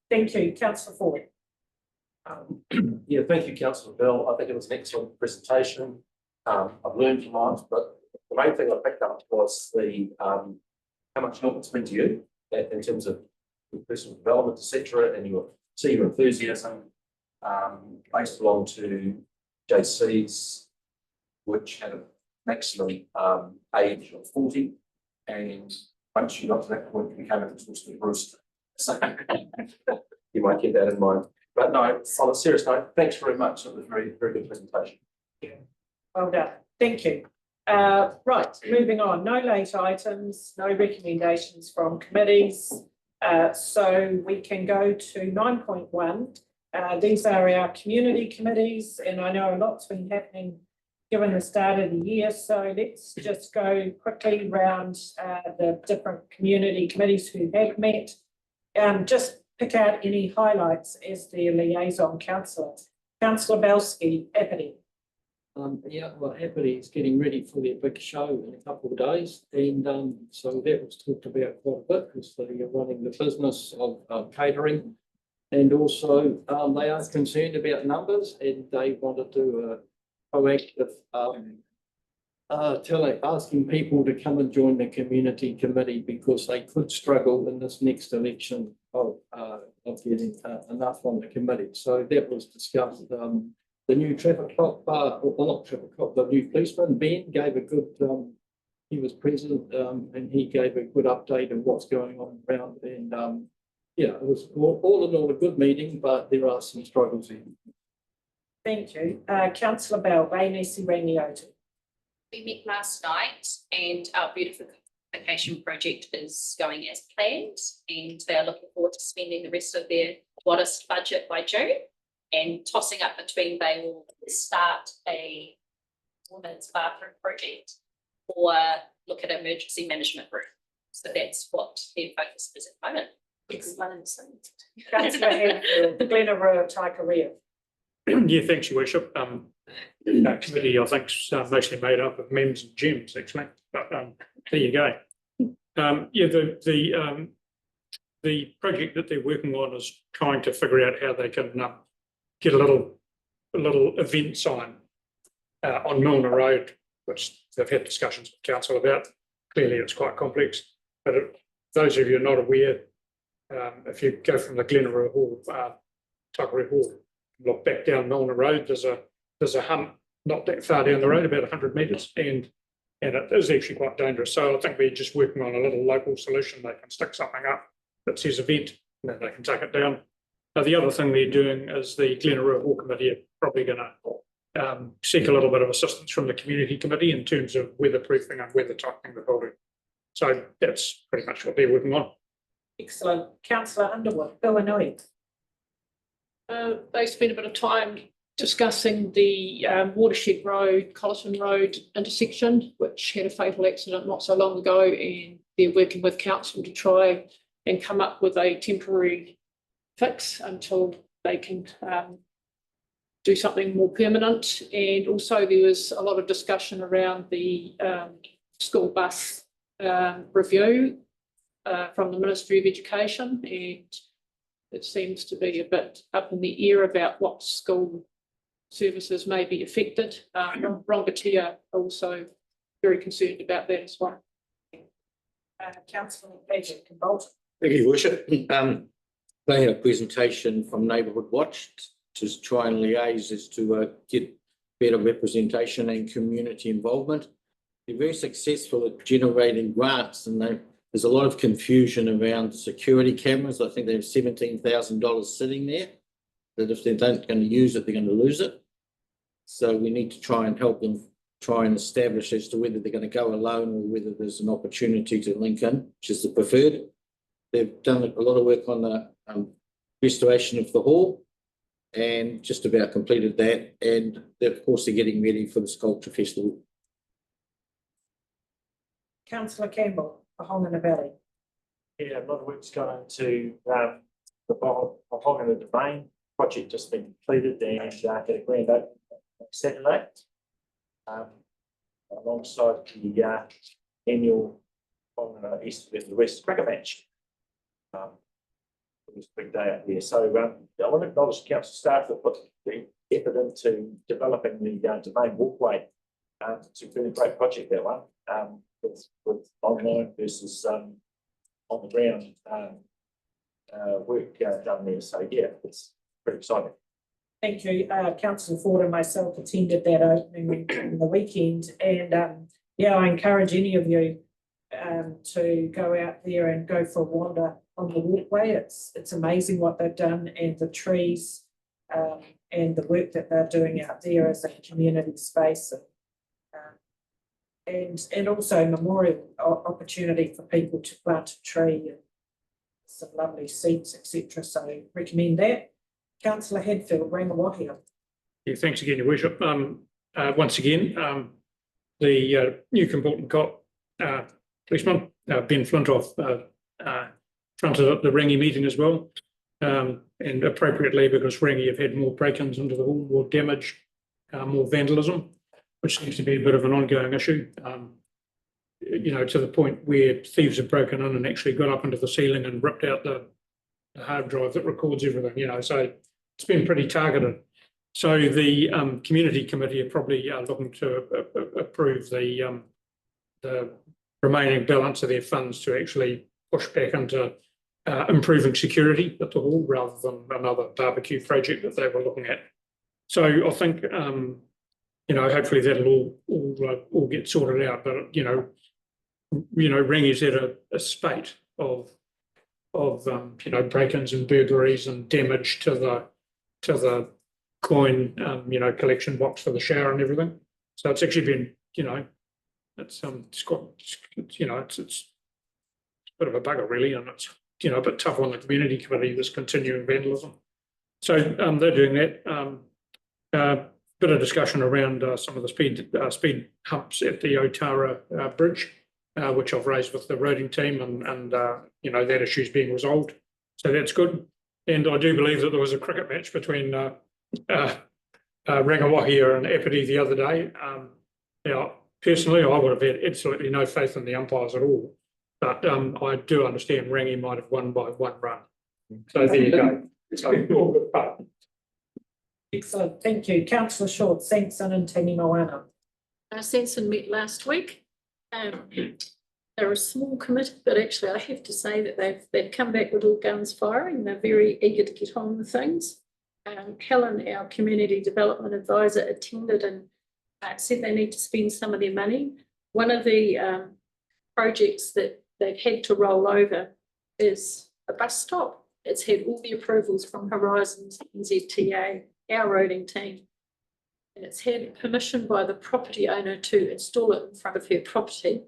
Thank you, Councillor Ford.
Yeah, thank you, Councillor Bell. I think it was an excellent presentation. I've learned a lot, but the main thing I picked up was how much help it's been to you in terms of personal development, etc., and your enthusiasm. I used to belong to JCs, which had a maximum age of 40, and once you got to that point, you became a consistent rooster. So you might keep that in mind. But no, on a serious note, thanks very much. It was a very, very good presentation.
Yeah. Well done. Thank you. Right, moving on. No late items, no recommendations from committees. So we can go to 9.1. These are our community committees, and I know a lot's been happening given the start of the year. So let's just go quickly around the different community committees who have met. Just pick out any highlights as the liaison councillor. Councillor Belsky, Apathy.
Apathy is getting ready for their big show in a couple of days, and so that was talked about quite a bit because they are running the business of catering, and also they are concerned about numbers, and they want to do a proactive asking people to come and join the community committee because they could struggle in this next election of getting enough on the committee. So that was discussed. The new traffic cop, not traffic cop, the new policeman, Ben, gave a good, he was present and he gave a good update of what's going on around. And it was all in all a good meeting, but there are some struggles here.
Thank you. Councillor Bell, Wainesi Rangiota.
We met last night and our beautification project is going as planned, and they are looking forward to spending the rest of their modest budget by June and tossing up between they will start a women's bathroom project or look at an emergency management room. So that's what their focus is at the moment. It's one and the same.
Councillor Hadfield, Glenarua Taikaria.
Yeah, thanks, Your Worship. Our committee, I think, is mostly made up of MEMs and GEMs, actually. But there you go. The project that they're working on is trying to figure out how they can get a little event sign on Milner Road, which they've had discussions with council about. Clearly, it's quite complex. But those of you who are not aware, if you go from the Glenarua Hall, Taikaria Hall, look back down Milner Road, there's a hump not that far down the road, about 100 metres, and it is actually quite dangerous. So I think we're just working on a little local solution. They can stick something up that says event, and then they can take it down. The other thing they're doing is the Glenarua Hall Committee are probably going to seek a little bit of assistance from the community committee in terms of weatherproofing and weather tightening the building. So that's pretty much what they're working on.
Excellent. Councillor Underwood, Bill Inouye.
They spent a bit of time discussing the Watershed Road, Collison Road intersection, which had a fatal accident not so long ago, and they're working with council to try and come up with a temporary fix until they can do something more permanent. And also there was a lot of discussion around the school bus review from the Ministry of Education, and it seems to be a bit up in the air about what school services may be affected. Rongatia also very concerned about that as well.
Councillor Patrick Bolton.
Thank you, Worship. They had a presentation from Neighbourhood Watch to try and liaise as to get better representation and community involvement. They're very successful at generating grants, and there's a lot of confusion around security cameras. I think they have $17,000 sitting there, that if they're not going to use it, they're going to lose it. So we need to try and help them try and establish as to whether they're going to go alone or whether there's an opportunity to link in, which is the preferred. They've done a lot of work on the restoration of the hall and just about completed that. And of course, they're getting ready for the Sculpture Festival.
Councillor Campbell, Ahongana Valley.
Yeah, a lot of work's going to the Ahongana Domain project just been completed and had a grand opening Saturday. Alongside the annual East and the West cricket match. It was a big day out there. So I want to acknowledge the council staff that put the effort into developing the domain walkway. It's a really great project, that one, with online versus on the ground work done there. So yeah, it's pretty exciting.
Thank you. Councillor Ford and myself attended that opening on the weekend, and yeah, I encourage any of you to go out there and go for a wander on the walkway. It's amazing what they've done, and the trees and the work that they're doing out there as a community space, and also memorial opportunity for people to plant a tree and some lovely seats, etc. So recommend that. Councillor Hadfield, Rangiwahia.
Yeah, thanks again, Your Worship. Once again, the new Kimbolton Cop policeman, Ben Flintoff, fronted up the Rangi meeting as well, and appropriately, because Rangi have had more break-ins into the hall, more damage, more vandalism, which seems to be a bit of an ongoing issue. You know, to the point where thieves have broken in and actually got up into the ceiling and ripped out the hard drive that records everything, you know, so it's been pretty targeted. So the community committee are probably looking to approve the remaining balance of their funds to actually push back into improving security at the hall rather than another barbecue project that they were looking at. So I think, you know, hopefully that'll all get sorted out. But you know, Rangi's had a spate of you know, break-ins and burglaries and damage to the coin collection box for the shower and everything. So it's actually been, you know, it's got, you know, it's a bit of a bugger really, and it's, you know, a bit tough on the community committee, this continuing vandalism. So they're doing that. Bit of discussion around some of the speed humps at the Otara Bridge, which I've raised with the roading team, and you know, that issue's being resolved. So that's good. And I do believe that there was a cricket match between Rangiwahia and Apathy the other day. Now, personally, I would have had absolutely no faith in the umpires at all, but I do understand Rangi might have won by 1 run. So there you go. So all good fun.
Excellent, thank you. Councillor Short, Sampson and Tangi Moana.
Sampson met last week. They're a small committee, but actually I have to say that they've come back with all guns firing. They're very eager to get on with things.
Helen, our community development advisor, attended and said they need to spend some of their money. One of the projects that they've had to roll over is a bus stop. It's had all the approvals from Horizons, NZTA, our roading team, and it's had permission by the property owner to install it in front of her property.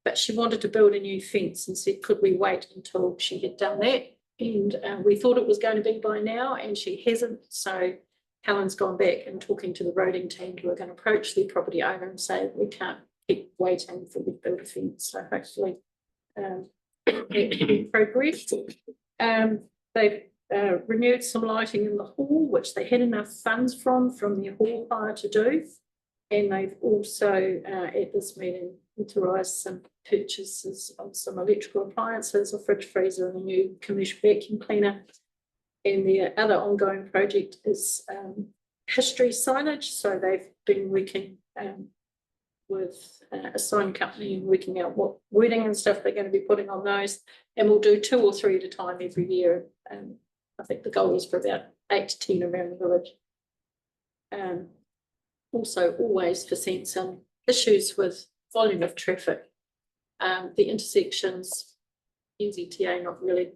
But she wanted to build a new fence and said, could we wait until she had done that? And we thought it was going to be by now, and she hasn't. So Helen's gone back and talking to the roading team who are going to approach the property owner and say, we can't keep waiting for the build a fence. So hopefully that will be progressed. They've renewed some lighting in the hall, which they had enough funds from their hall hire to do. And they've also, at this meeting, authorised some purchases of some electrical appliances, a fridge freezer and a new commercial vacuum cleaner. And the other ongoing project is history signage. So they've been working with a sign company and working out what wording and stuff they're going to be putting on those. And we'll do 2 or 3 at a time every year. I think the goal is for about 8 to 10 around the village. Also, always foreseen some issues with volume of traffic. The intersections, NZTA not really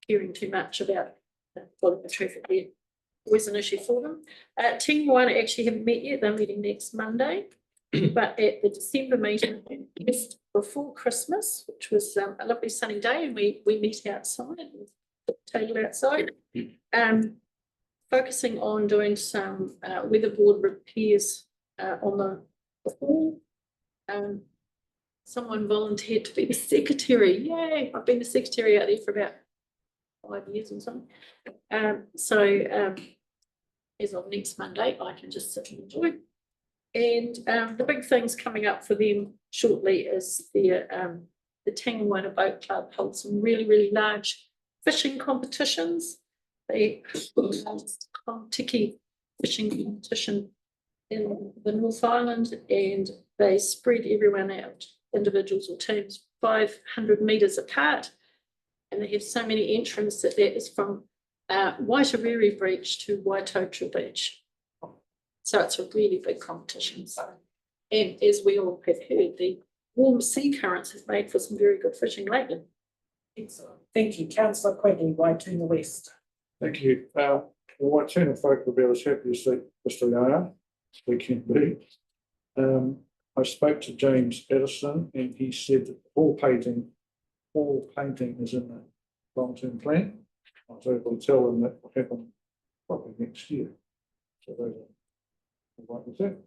caring too much about the volume of traffic there. Always an issue for them. Team 1 actually haven't met yet. They're meeting next Monday. But at the December meeting, just before Christmas, which was a lovely sunny day, and we met outside, table outside, focusing on doing some weatherboard repairs on the hall. Someone volunteered to be the secretary. Yay! I've been the secretary out there for about 5 years or something. As of next Monday, I can just sit and enjoy. And the big things coming up for them shortly is the Tangawana Boat Club holds some really, really large fishing competitions. They Tiki fishing competition in the North Island, and they spread everyone out, individuals or teams, 500 metres apart. And they have so many entrants that is from Waitariri Beach to Waitotra Beach. So it's a really big competition. And as we all have heard, the warm sea currents have made for some very good fishing lately.
Excellent. Thank you. Councillor Quigley, Waituna West.
Thank you. The Waituna folk will be as happy to see Mr. Yaya, we can be. I spoke to James Edison and he said that all painting is in the long-term plan. I was able to tell them that will happen probably next year. So those are all right with that.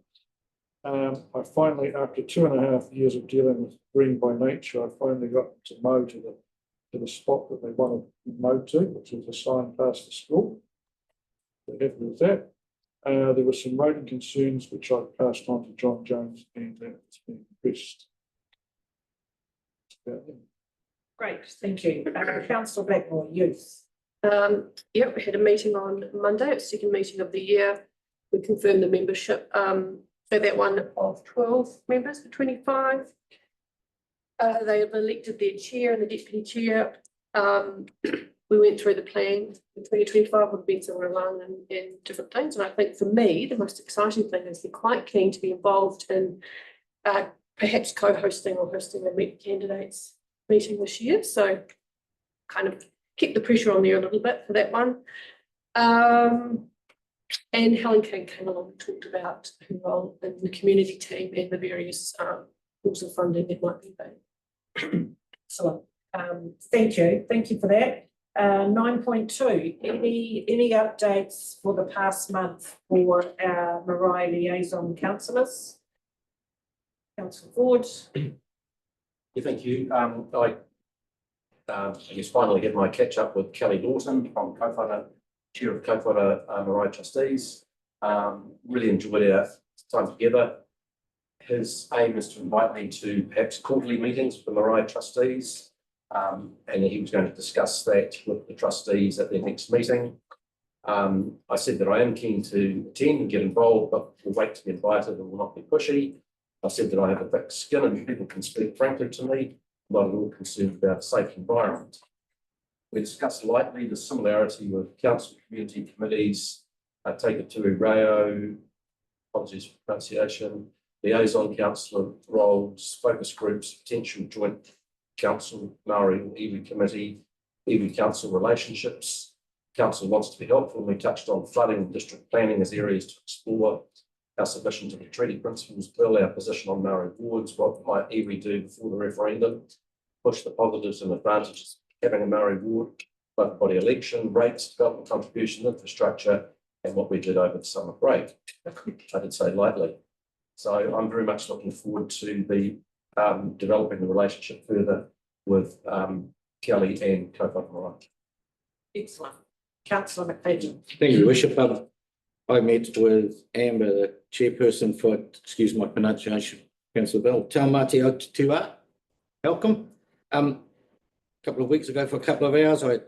I finally, after 2.5 years of dealing with Green by Nature, I finally got to mow to the spot that they wanted mowed to, which was a sign past the school. They're happy with that. There were some rodent concerns which I passed on to John Jones, and it's been addressed.
Great, thank you. Councillor Blackmore, Youth.
Yeah, we had a meeting on Monday, it's the second meeting of the year. We confirmed the membership for that one of 12 members for 25. They have elected their chair and the deputy chair. We went through the plan for 2025 with been similar along and different things. And I think for me, the most exciting thing is they're quite keen to be involved in perhaps co-hosting or hosting a Meet Candidates meeting this year. So kind of keep the pressure on there a little bit for that one. And Helen King came along and talked about her role in the community team and the various forms of funding that might be paid.
Excellent. Thank you for that. 9.2, any updates for the past month for our Marae liaison councillors? Councillor Ford.
Yeah, thank you. I guess finally get my catch up with Kelly Lawson from Chair of Kowhara Marae Trustees. Really enjoyed our time together. His aim is to invite me to perhaps quarterly meetings with the Marae Trustees. And he was going to discuss that with the trustees at their next meeting. I said that I am keen to attend and get involved, but will wait to be invited and will not be pushy. I said that I have a thick skin and people can speak frankly to me. I'm not at all concerned about a safe environment. We discussed lightly the similarity with council community committees, take it to Reo, apologies for pronunciation, liaison councillor roles, focus groups, potential joint council, Maori or iwi committee, iwi council relationships. Council wants to be helpful. We touched on flooding and district planning as areas to explore. Our submission to the treaty principles bill, our position on Maori wards, what might iwi do before the referendum, push the positives and advantages of having a Maori ward, local body election, rates, development contribution, infrastructure, and what we did over the summer break. I did say lightly. So I'm very much looking forward to the developing the relationship further with Kelly and Kōwhaka Marae.
Excellent. Councillor McFadden.
Thank you, Your Worship. I met with Amber, the chairperson for, excuse my pronunciation, Councillor Bell, Taumati Aotua. Welcome. A couple of weeks ago for a couple of hours, I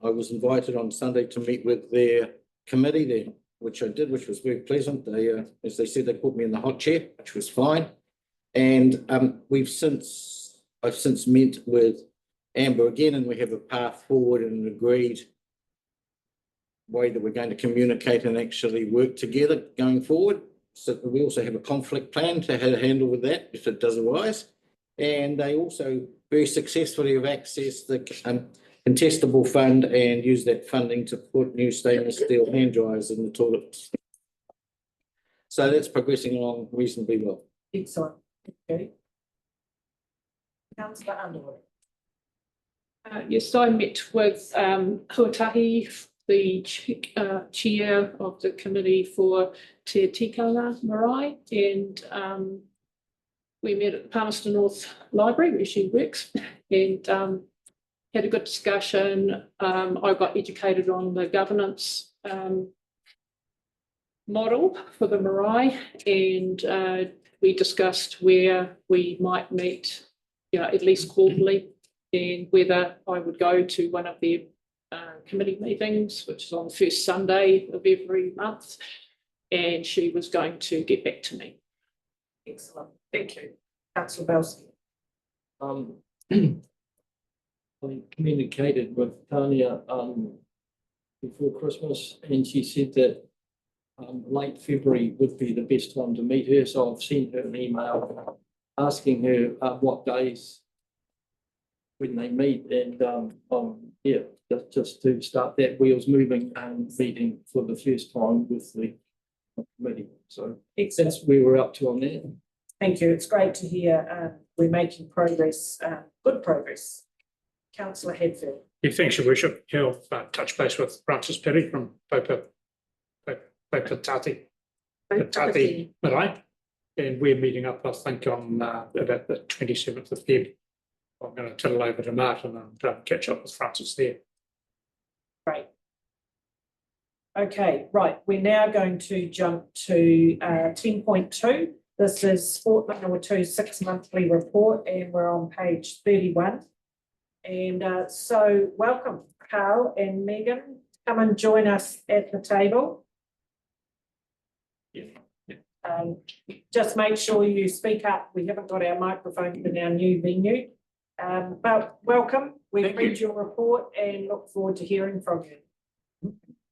was invited on Sunday to meet with their committee there, which I did, which was very pleasant. They, as they said, they put me in the hot chair, which was fine. And I've since met with Amber again, and we have a path forward and an agreed way that we're going to communicate and actually work together going forward. So we also have a conflict plan to how to handle with that if it does arise. And they also very successfully have accessed the contestable fund and used that funding to put new stainless steel hand dryers in the toilets. So that's progressing along reasonably well.
Excellent. Okay. Councillor Underwood.
Yes, I met with Huatahi, the chair of the committee for Te Tikanga Marae, and we met at the Palmerston North Library where she works, and had a good discussion. I got educated on the governance model for the marae, and we discussed where we might meet, at least quarterly, and whether I would go to one of their committee meetings, which is on the first Sunday of every month, and she was going to get back to me.
Excellent. Thank you. Councillor Belsky.
I communicated with Tanya before Christmas, and she said that late February would be the best time to meet her. So I've sent her an email asking her what days when they meet, and yeah, just to start that wheels moving and meeting for the first time with the committee. So that's where we're up to on that.
Thank you. It's great to hear we're making progress, good progress. Councillor Hadfield.
Yeah, thanks, Your Worship. Yeah, I've touched base with Francis Perry from Tati Marae, and we're meeting up, I think, on about the 27th of Feb. I'm going to tittle over to Martin and catch up with Francis there.
Great. Okay, right. We're now going to jump to 10.2. This is Fort Manawatū 6 monthly report, and we're on page 31. And so welcome, Carl and Megan. Come and join us at the table.
Yeah.
Just make sure you speak up. We haven't got our microphones in our new venue. But welcome. We've read your report and look forward to hearing from you.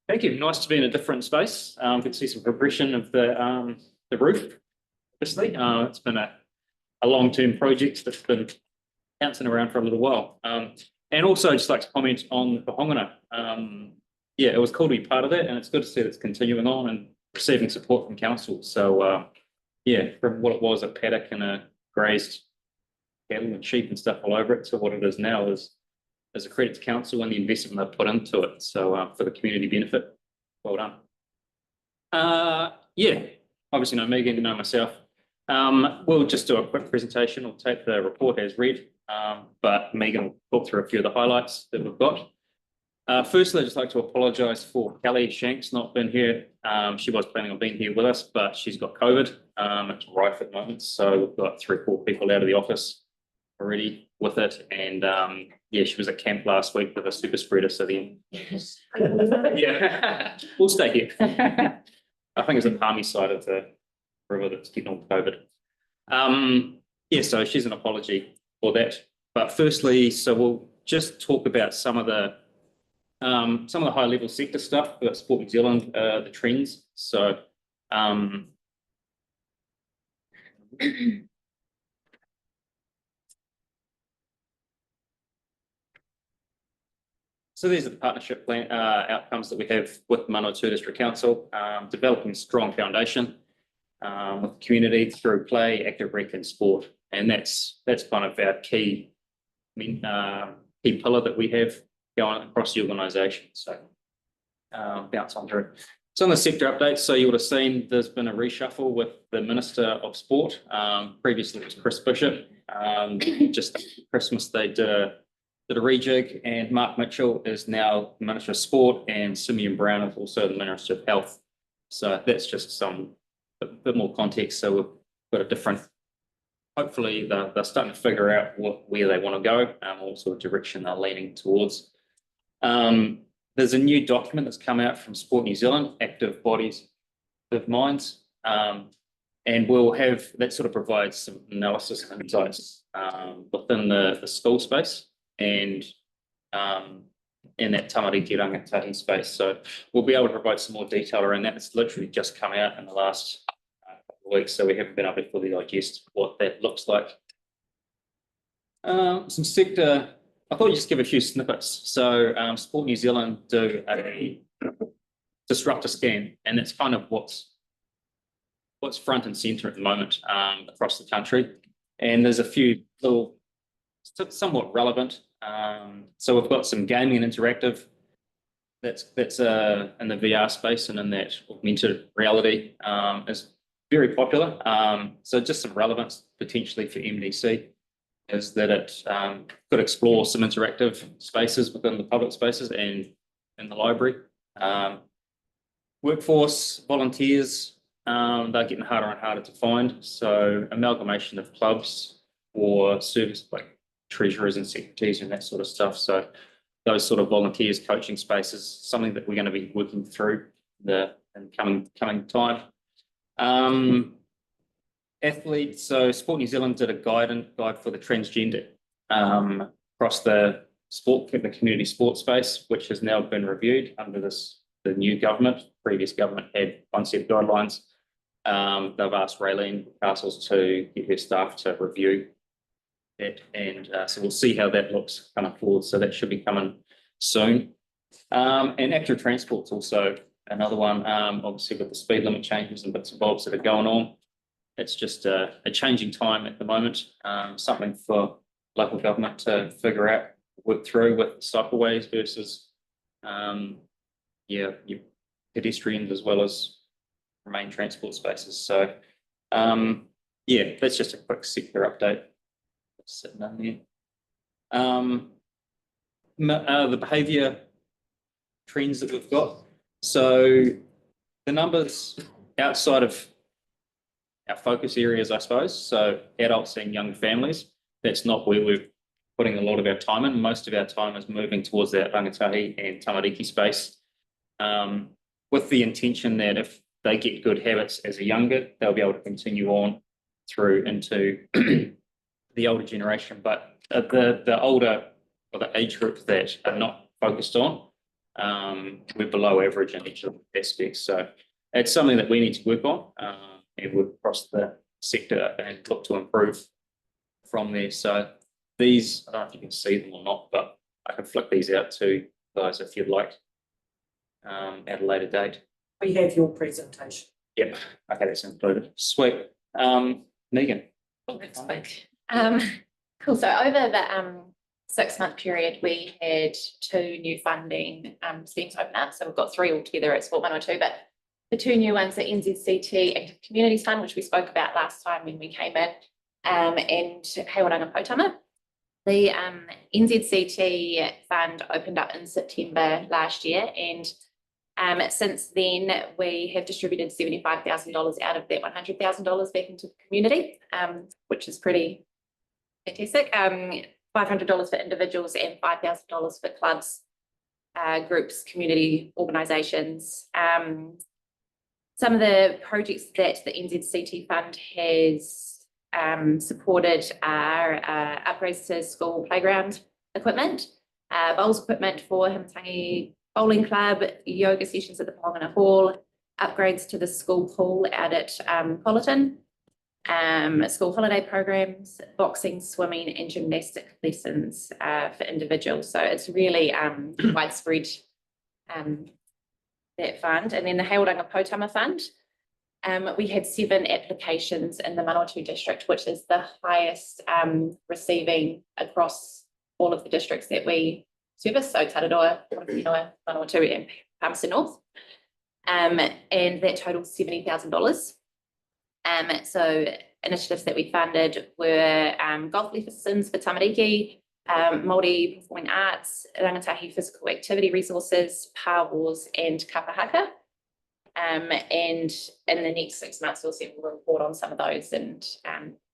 Thank you. Nice to be in a different space. Good to see some progression of the roof. Obviously, it's been a long-term project that's been bouncing around for a little while. And also, I'd just like to comment on the Pahongana. Yeah, it was cool to be part of that, and it's good to see that it's continuing on and receiving support from council. So, yeah, from what it was a paddock and a grazed cattle and sheep and stuff all over it to what it is now is a credit to council and the investment they've put into it. So, for the community benefit, well done. Yeah, obviously know Megan, you know myself. We'll just do a quick presentation. We'll take the report as read, but Megan will talk through a few of the highlights that we've got. Firstly, I'd just like to apologise for Kelly Shanks not being here. She was planning on being here with us, but she's got COVID. It's rife at the moment, so we've got 3 or 4 people out of the office already with it. And yeah, she was at camp last week with a super spreader, so then yeah, we'll stay here. I think it's the Palmy side of the river that's getting all COVID. Yeah, so she's an apology for that. But firstly, so we'll just talk about some of the high level sector stuff about Sport New Zealand, the trends. So so these are the partnership plan outcomes that we have with Manawatū District Council, developing a strong foundation with the community through play, active rec and sport. And that's kind of our key pillar that we have going across the organisation. So bounce on through. So on the sector updates, so you would have seen there's been a reshuffle with the Minister of Sport. Previously it was Chris Bishop. Just after Christmas they did a rejig, and Mark Mitchell is now the Minister of Sport, and Simeon Brown is also the Minister of Health. So that's just a bit more context. So we've got a different, hopefully they're starting to figure out where they want to go, what sort of direction they're leaning towards. There's a new document that's come out from Sport New Zealand, Active Bodies, Active Minds, and we'll have, that sort of provides some analysis and insights within the school space and in that tamariki rangatahi space. So we'll be able to provide some more detail around that. It's literally just come out in the last couple of weeks, so we haven't been able to fully digest what that looks like. Some sector, I thought I'd just give a few snippets. So Sport New Zealand do a disruptor scan, and that's kind of what's front and centre at the moment across the country. And there's a few little, somewhat relevant. So we've got some gaming and interactive that's in the VR space, and in that augmented reality is very popular. So just some relevance potentially for MDC is that it could explore some interactive spaces within the public spaces and in the library. Workforce volunteers, they're getting harder and harder to find. So amalgamation of clubs or service like treasurers and secretaries and that sort of stuff. So those sort of volunteers, coaching spaces, something that we're going to be working through in coming time. Athletes, so Sport New Zealand did a guide for the transgender across the community sports space, which has now been reviewed under the new government. Previous government had one set of guidelines. They've asked Raylene Castles to get their staff to review that, and so we'll see how that looks kind of forward. So that should be coming soon. And active transport's also another one, obviously with the speed limit changes and bits and bobs that are going on. It's just a changing time at the moment, something for local government to figure out, work through with cycleways versus your pedestrians as well as main transport spaces. So that's just a quick sector update. Sitting in there. The behaviour trends that we've got. So the numbers outside of our focus areas, I suppose, so adults and young families, that's not where we're putting a lot of our time in. Most of our time is moving towards that rangatahi and tamariki space, with the intention that if they get good habits as a younger, they'll be able to continue on through into the older generation. But the older, or the age group that are not focused on, we're below average in each of the aspects. So it's something that we need to work on and work across the sector and look to improve from there. So these, I don't know if you can see them or not, but I can flick these out to you guys if you'd like at a later date.
We have your presentation.
Yep, okay, that's included. Sweet. Megan.
Thanks, Mike. Cool. So over the 6-month period, we had 2 new funding schemes open up. So we've got 3 altogether at Sport Manawatū, but the 2 new ones are NZCT Active Communities Fund, which we spoke about last time when we came in, and Hewaranga Potama. The NZCT fund opened up in September last year, and since then we have distributed $75,000 out of that $100,000 back into the community, which is pretty fantastic. $500 for individuals and $5,000 for clubs, groups, community organisations. Some of the projects that the NZCT fund has supported are upgrades to school playground, equipment, bowls equipment for Himtangi Bowling Club, yoga sessions at the Pongana Hall, upgrades to the school pool out at Colleton, school holiday programs, boxing, swimming, and gymnastic lessons for individuals. So it's really widespread, that fund. And then the Heoranga Potama Fund, we had 7 applications in the Manawatū district, which is the highest receiving across all of the districts that we service. So Tararoa, Manawatū, and Palmerston North. And that totals $70,000. So initiatives that we funded were golf lessons for tamariki, Māori performing arts, rangatahi physical activity resources, power wars, and kapahaka. And in the next 6 months, we'll see a report on some of those, and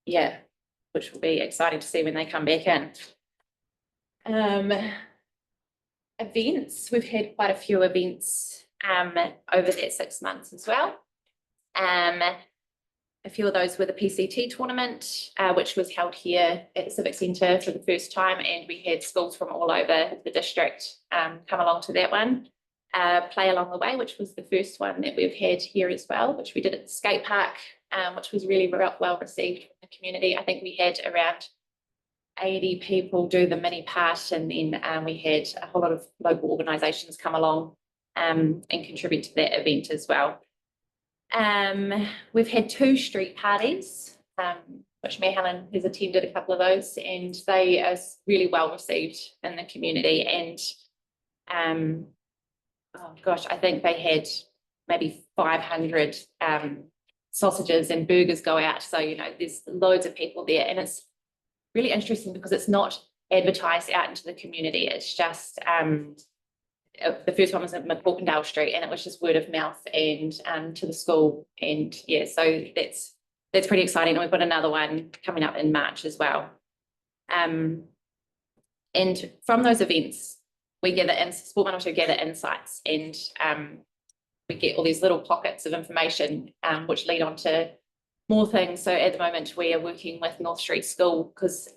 yeah, which will be exciting to see when they come back in. Events, we've had quite a few events over that 6 months as well. A few of those were the PCT tournament, which was held here at the Civic Centre for the first time, and we had schools from all over the district come along to that one. Play Along the Way, which was the first one that we've had here as well, which we did at the skate park, which was really well received from the community. I think we had around 80 people do the mini part, and then we had a whole lot of local organisations come along and contribute to that event as well. We've had 2 street parties, which Mayor Helen has attended a couple of those, and they are really well received in the community. And oh gosh, I think they had maybe 500 sausages and burgers go out. So, you know, there's loads of people there, and it's really interesting because it's not advertised out into the community. It's just the first one was at McCorkindale Street, and it was just word of mouth and to the school. And yeah, so that's pretty exciting. And we've got another one coming up in March as well. And from those events, we gather in Sport Manawatū gather insights, and we get all these little pockets of information which lead on to more things. So at the moment, we are working with North Street School, because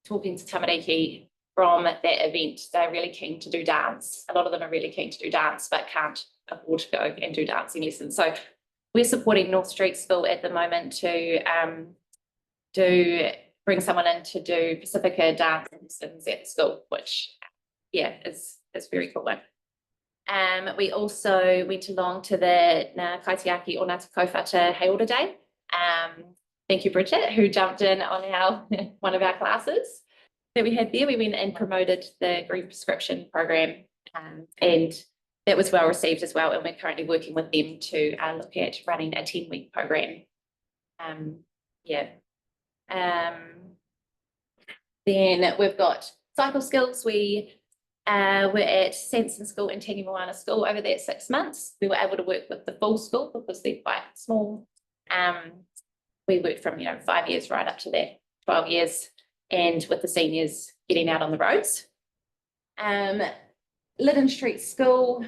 talking to tamariki from that event, they're really keen to do dance. A lot of them are really keen to do dance, but can't afford to go and do dancing lessons. So we're supporting North Street School at the moment to bring someone in to do Pacifica dance lessons at the school, which yeah, is very cool one. We also went along to the Ngā Kaitiaki o Ngāti Kōwhata Heora Day. Thank you, Bridget, who jumped in on one of our classes that we had there. We went and promoted the green prescription program, and that was well received as well. And we're currently working with them to look at running a 10-week program. Then we've got cycle skills. We were at Sanson School and Tangi Moana School over that 6 months. We were able to work with the full school because they're quite small. We worked from 5 years right up to that 12 years, and with the seniors getting out on the roads. Lytton Street School,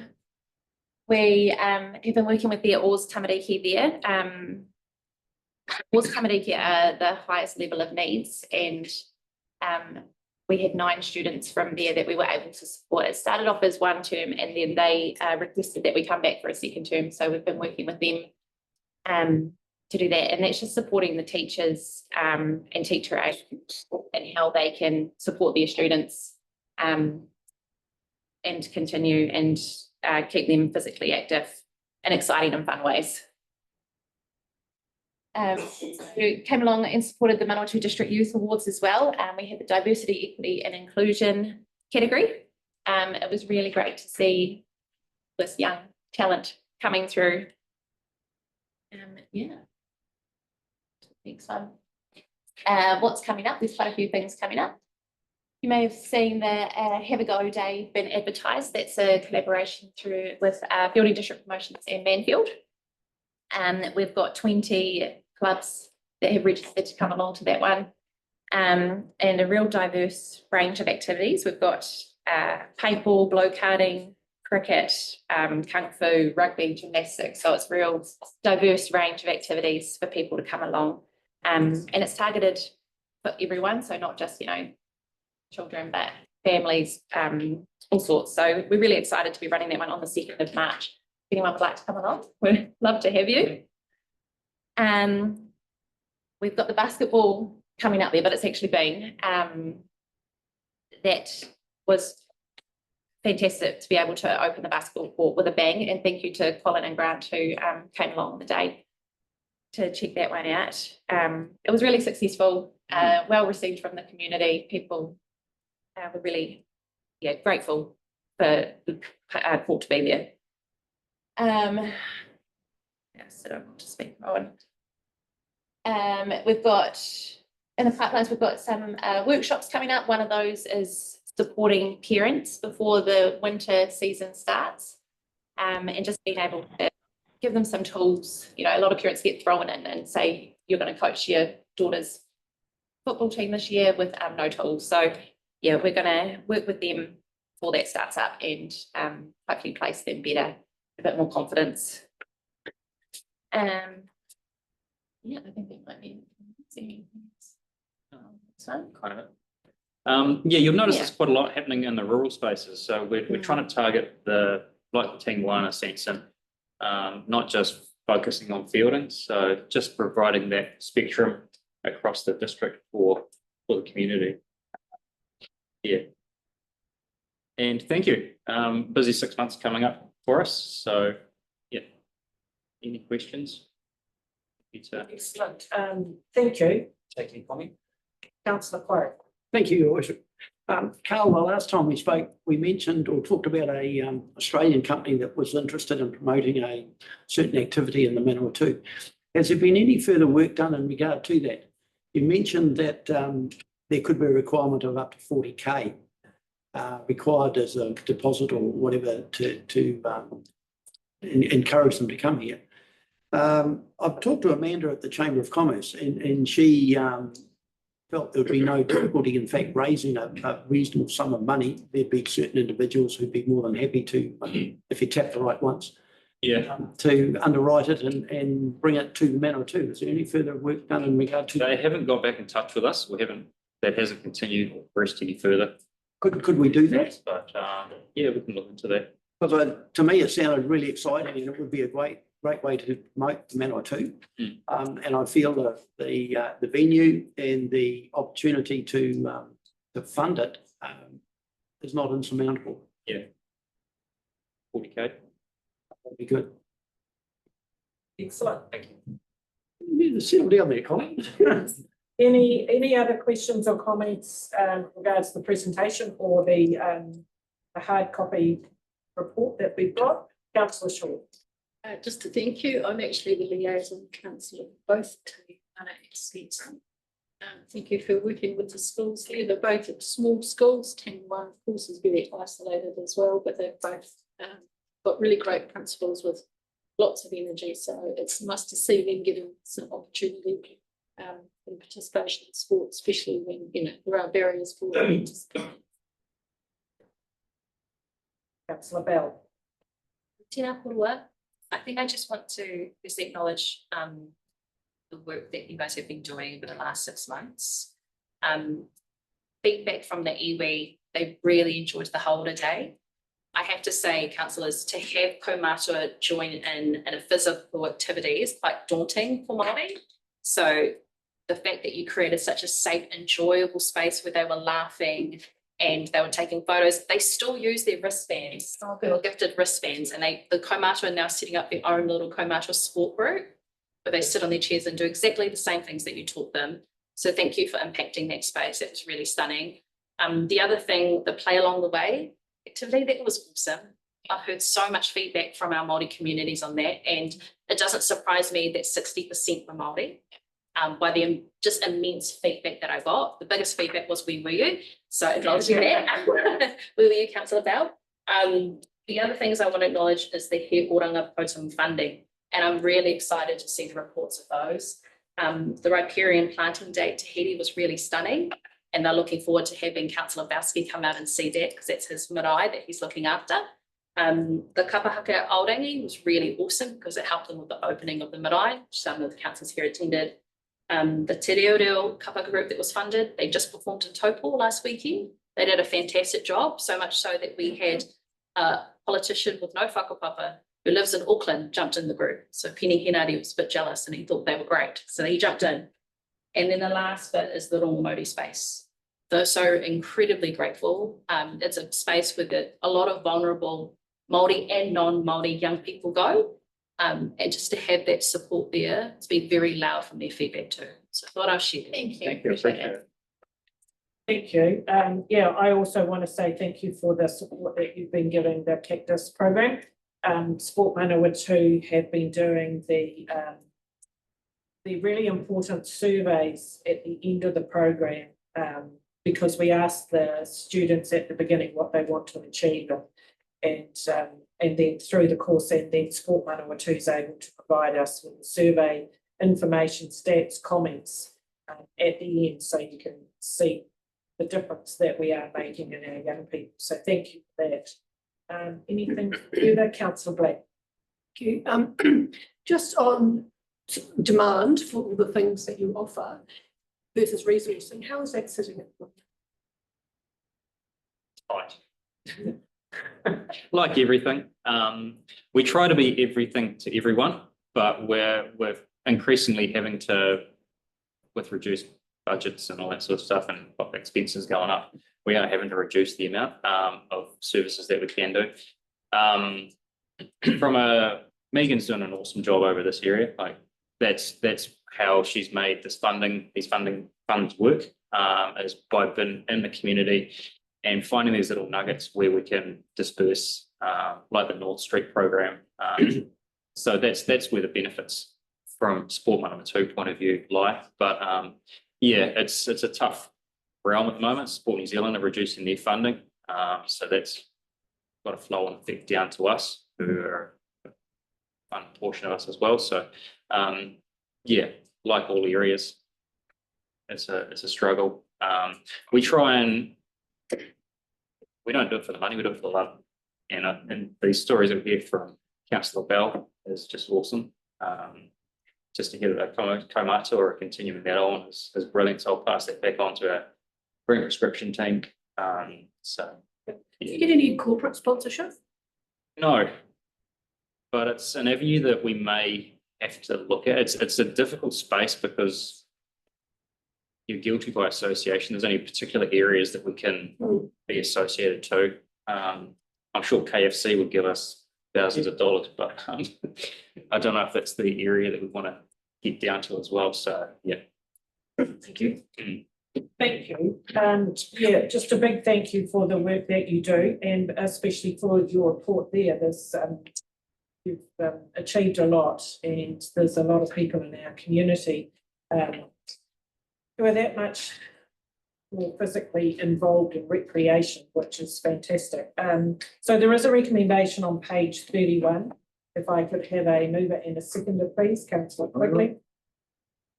we have been working with their Oars Tamariki there. Oars Tamariki are the highest level of needs, and we had 9 students from there that we were able to support. It started off as 1 term, and then they requested that we come back for a 2nd term. So we've been working with them to do that, and that's just supporting the teachers and teacher aid and how they can support their students and continue and keep them physically active in exciting and fun ways. We came along and supported the Manawatū District Youth Awards as well. We had the Diversity, Equity and Inclusion category. It was really great to see this young talent coming through. Next one. What's coming up? There's quite a few things coming up. You may have seen the Have a Go Day been advertised. That's a collaboration with Building District Promotions and Manfield. We've got 20 clubs that have registered to come along to that one, and a real diverse range of activities. We've got paintball, blow karting, cricket, kung fu, rugby, gymnastics. So it's a real diverse range of activities for people to come along. And it's targeted for everyone, so not just children, but families, all sorts. So we're really excited to be running that one on the 2nd of March. If anyone would like to come along, we'd love to have you. We've got the basketball coming up there, but it's actually been, that was fantastic to be able to open the basketball court with a bang, and thank you to Colin and Grant who came along the day to check that one out. It was really successful, well received from the community. People were really grateful for the court to be there. So I don't want to speak on. We've got in the pipelines, we've got some workshops coming up. One of those is supporting parents before the winter season starts, and just being able to give them some tools. You know, a lot of parents get thrown in and say, you're going to coach your daughter's football team this year with no tools. So yeah, we're going to work with them before that starts up, and hopefully place them better, a bit more confidence. Yeah, I think that might be
kind of it. Yeah, you'll notice there's quite a lot happening in the rural spaces. So we're trying to target the like the Tingwana sense, and not just focusing on fielding. So just providing that spectrum across the district for the community. Yeah. And thank you. Busy 6 months coming up for us. So yeah. Any questions?
Excellent. Thank you.
Take any comment?
Councillor Quarry.
Thank you, Your Worship. Carl, the last time we spoke, we mentioned or talked about a Australian company that was interested in promoting a certain activity in the Manawatū. Has there been any further work done in regard to that? You mentioned that there could be a requirement of up to 40K required as a deposit or whatever to encourage them to come here. I've talked to Amanda at the Chamber of Commerce, and she felt there would be no difficulty, in fact, raising a reasonable sum of money. There'd be certain individuals who'd be more than happy to, if you tap the right ones, to underwrite it and bring it to the Manawatū. Is there any further work done in regard to that?
They haven't got back in touch with us. That hasn't continued or progressed any further.
Could we do that?
But yeah, we can look into that.
Because to me, it sounded really exciting, and it would be a great way to promote the Manawatū. And I feel that the venue and the opportunity to fund it is not insurmountable.
Yeah. 40K.
That'd be good.
Excellent.
Thank you.
You need to settle down there, Colin.
Any other questions or comments regards to the presentation or the hard copy report that we've got? Councillor Shaw.
Just to thank you, I'm actually the liaison councillor for both Te Mana and Stetson. Thank you for working with the schools here. They're both small schools. Tingwana, of course, is very isolated as well, but they've both got really great principals with lots of energy. So it's nice to see them getting some opportunity in participation in sport, especially when there are barriers for participation.
Councillor Bell.
Tēnā korua. I think I just want to just acknowledge the work that you guys have been doing over the last 6 months. Feedback from the iwi, they really enjoyed the Holder Day. I have to say, councillors, to have kaumātua join in a physical activity is quite daunting for Māori. So the fact that you created such a safe, enjoyable space where they were laughing and they were taking photos, they still use their wristbands. They were gifted wristbands, and the kaumātua are now setting up their own little kaumātua sport group where they sit on their chairs and do exactly the same things that you taught them. So thank you for impacting that space. It was really stunning. The other thing, the play along the way activity, that was awesome. I've heard so much feedback from our Māori communities on that, and it doesn't surprise me that 60% were Māori. By the just immense feedback that I got. The biggest feedback was, where were you? So acknowledging that. Where were you, Councillor Bell? The other things I want to acknowledge is the He Oranga Potam funding, and I'm really excited to see the reports of those. The riparian planting date Tahiti was really stunning, and they're looking forward to having Councillor Bowski come out and see that, because that's his marae that he's looking after. The kapahaka Aorangi was really awesome because it helped them with the opening of the marae, which some of the councillors here attended. The Te Reo Reo Kapa group that was funded, they just performed in Taupo last weekend, They did a fantastic job, so much so that we had a politician with no whakapapa who lives in Auckland jumped in the group. So Penny Henare was a bit jealous and he thought they were great. So he jumped in. And then the last bit is the Rongo space. They're so incredibly grateful. It's a space where a lot of vulnerable Māori and non-Māori young people go. And just to have that support there, it's been very loud from their feedback too. So I thought I'll share.
Thank you.
Thank you, appreciate it.
Thank you. Yeah, I also want to say thank you for the support that you've been giving the Cactus program. Sport Manawatū have been doing the really important surveys at the end of the program, because we asked the students at the beginning what they want to achieve, and then through the course, and then Sport Manawatū is able to provide us with the survey information, stats, comments at the end, so you can see the difference that we are making in our young people. So thank you for that. Anything further, Councillor Black?
Thank you. Just on demand for all the things that you offer versus resourcing, how is that sitting at the moment?
Right. Like everything, we try to be everything to everyone, but we're increasingly having to, with reduced budgets and all that sort of stuff and expenses going up, we are having to reduce the amount of services that we can do. Megan's doing an awesome job over this area. Like that's how she's made these funding funds work, is by being in the community and finding these little nuggets where we can disperse, like the North Street program. So that's where the benefits from Sport Manawatū point of view lie. But yeah, it's a tough realm at the moment. Sport New Zealand are reducing their funding, so that's got a flow-on effect down to us, who are a fun portion of us as well. So yeah, like all areas, it's a struggle. We try and we don't do it for the money, we do it for the love. And these stories that we hear from Councillor Bell is just awesome. Just to hear that kaumātua or continuing that on is brilliant. So I'll pass that back on to our green prescription team. So
Do you get any corporate sponsorship?
no, but it's an avenue that we may have to look at. It's a difficult space because you're guilty by association. There's only particular areas that we can be associated to. I'm sure KFC would give us thousands of dollars, but I don't know if that's the area that we want to get down to as well. So yeah.
Thank you. Thank you. And yeah, just a big thank you for the work that you do, and especially for your report there. You've achieved a lot, and there's a lot of people in our community who are that much more physically involved in recreation, which is fantastic. So there is a recommendation on page 31. If I could have a mover and a seconder, please, Councillor Quigley.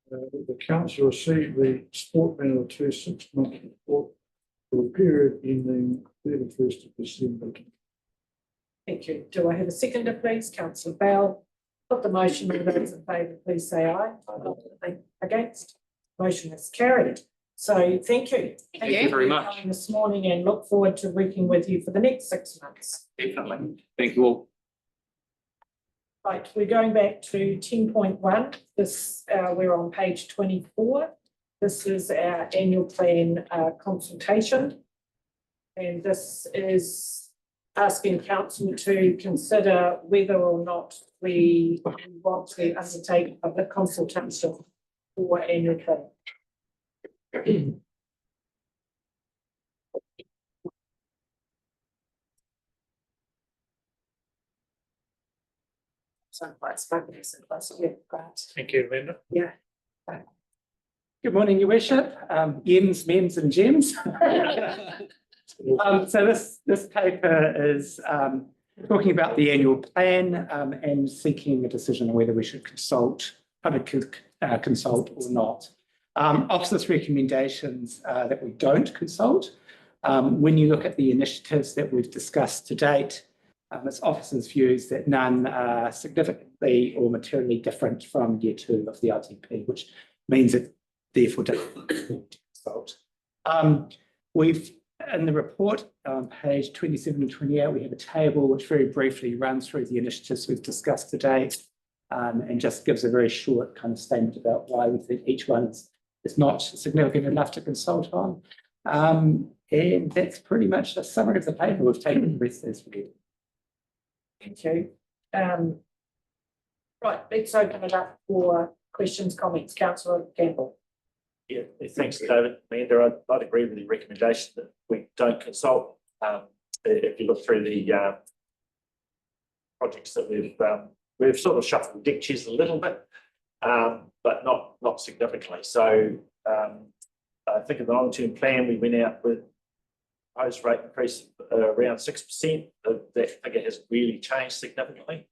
The council received the Sport Manawatū 6-month report for the period ending 31st of December.
Thank you. Do I have a seconder, please? Councillor Bell. Put the motion. All those in favour, please say aye. Against? Motion is carried. So thank you.
Thank you very much.
For coming this morning, and look forward to working with you for the next 6 months.
Definitely. Thank you all.
Right, we're going back to 10.1. This we're on page 24. This is our annual plan consultation, and this is asking council to consider whether or not we want to undertake a consultation for annual plan.
Thank you, Linda.
Yeah. Good morning, Your Worship. Yens, Mems and Gems. So this paper is talking about the annual plan and seeking a decision on whether we should consult or not. Officer's recommendations that we don't consult. When you look at the initiatives that we've discussed to date, it's officers' views that none are significantly or materially different from year 2 of the RTP, which means it therefore doesn't consult. We've In the report, on page 27 and 28, we have a table which very briefly runs through the initiatives we've discussed today, and just gives a very short kind of statement about why we think each one is not significant enough to consult on. And that's pretty much a summary of the paper. We've taken the rest as we.
Thank you. Right, let's open it up for questions, comments. Councillor Campbell.
Yeah, thanks, David. Amanda, I'd agree with the recommendation that we don't consult. If you look through the projects that we've sort of shuffled deck chairs a little bit, but not significantly. So I think in the long-term plan, we went out with proposed rate increase around 6%. That figure has really changed significantly.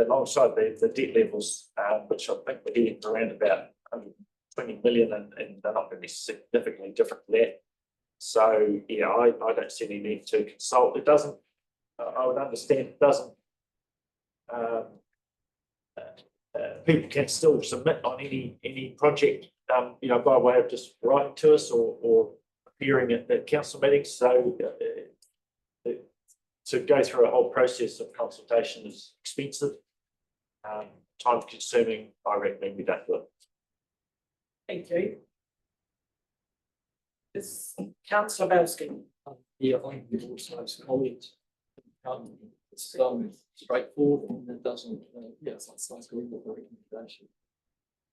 Alongside the debt levels, which I think we're hitting around about 120 million, and they're not going to be significantly different to that. So yeah, I don't see any need to consult. It doesn't. I would understand it doesn't. People can still submit on any project, by way of just writing to us or appearing at the council meetings. So to go through a whole process of consultation is expensive, time consuming. I recommend we don't do it.
Thank you. This Councillor Belsky.
Yeah, I think also some comments. It's straightforward and it doesn't, it's like a real recommendation.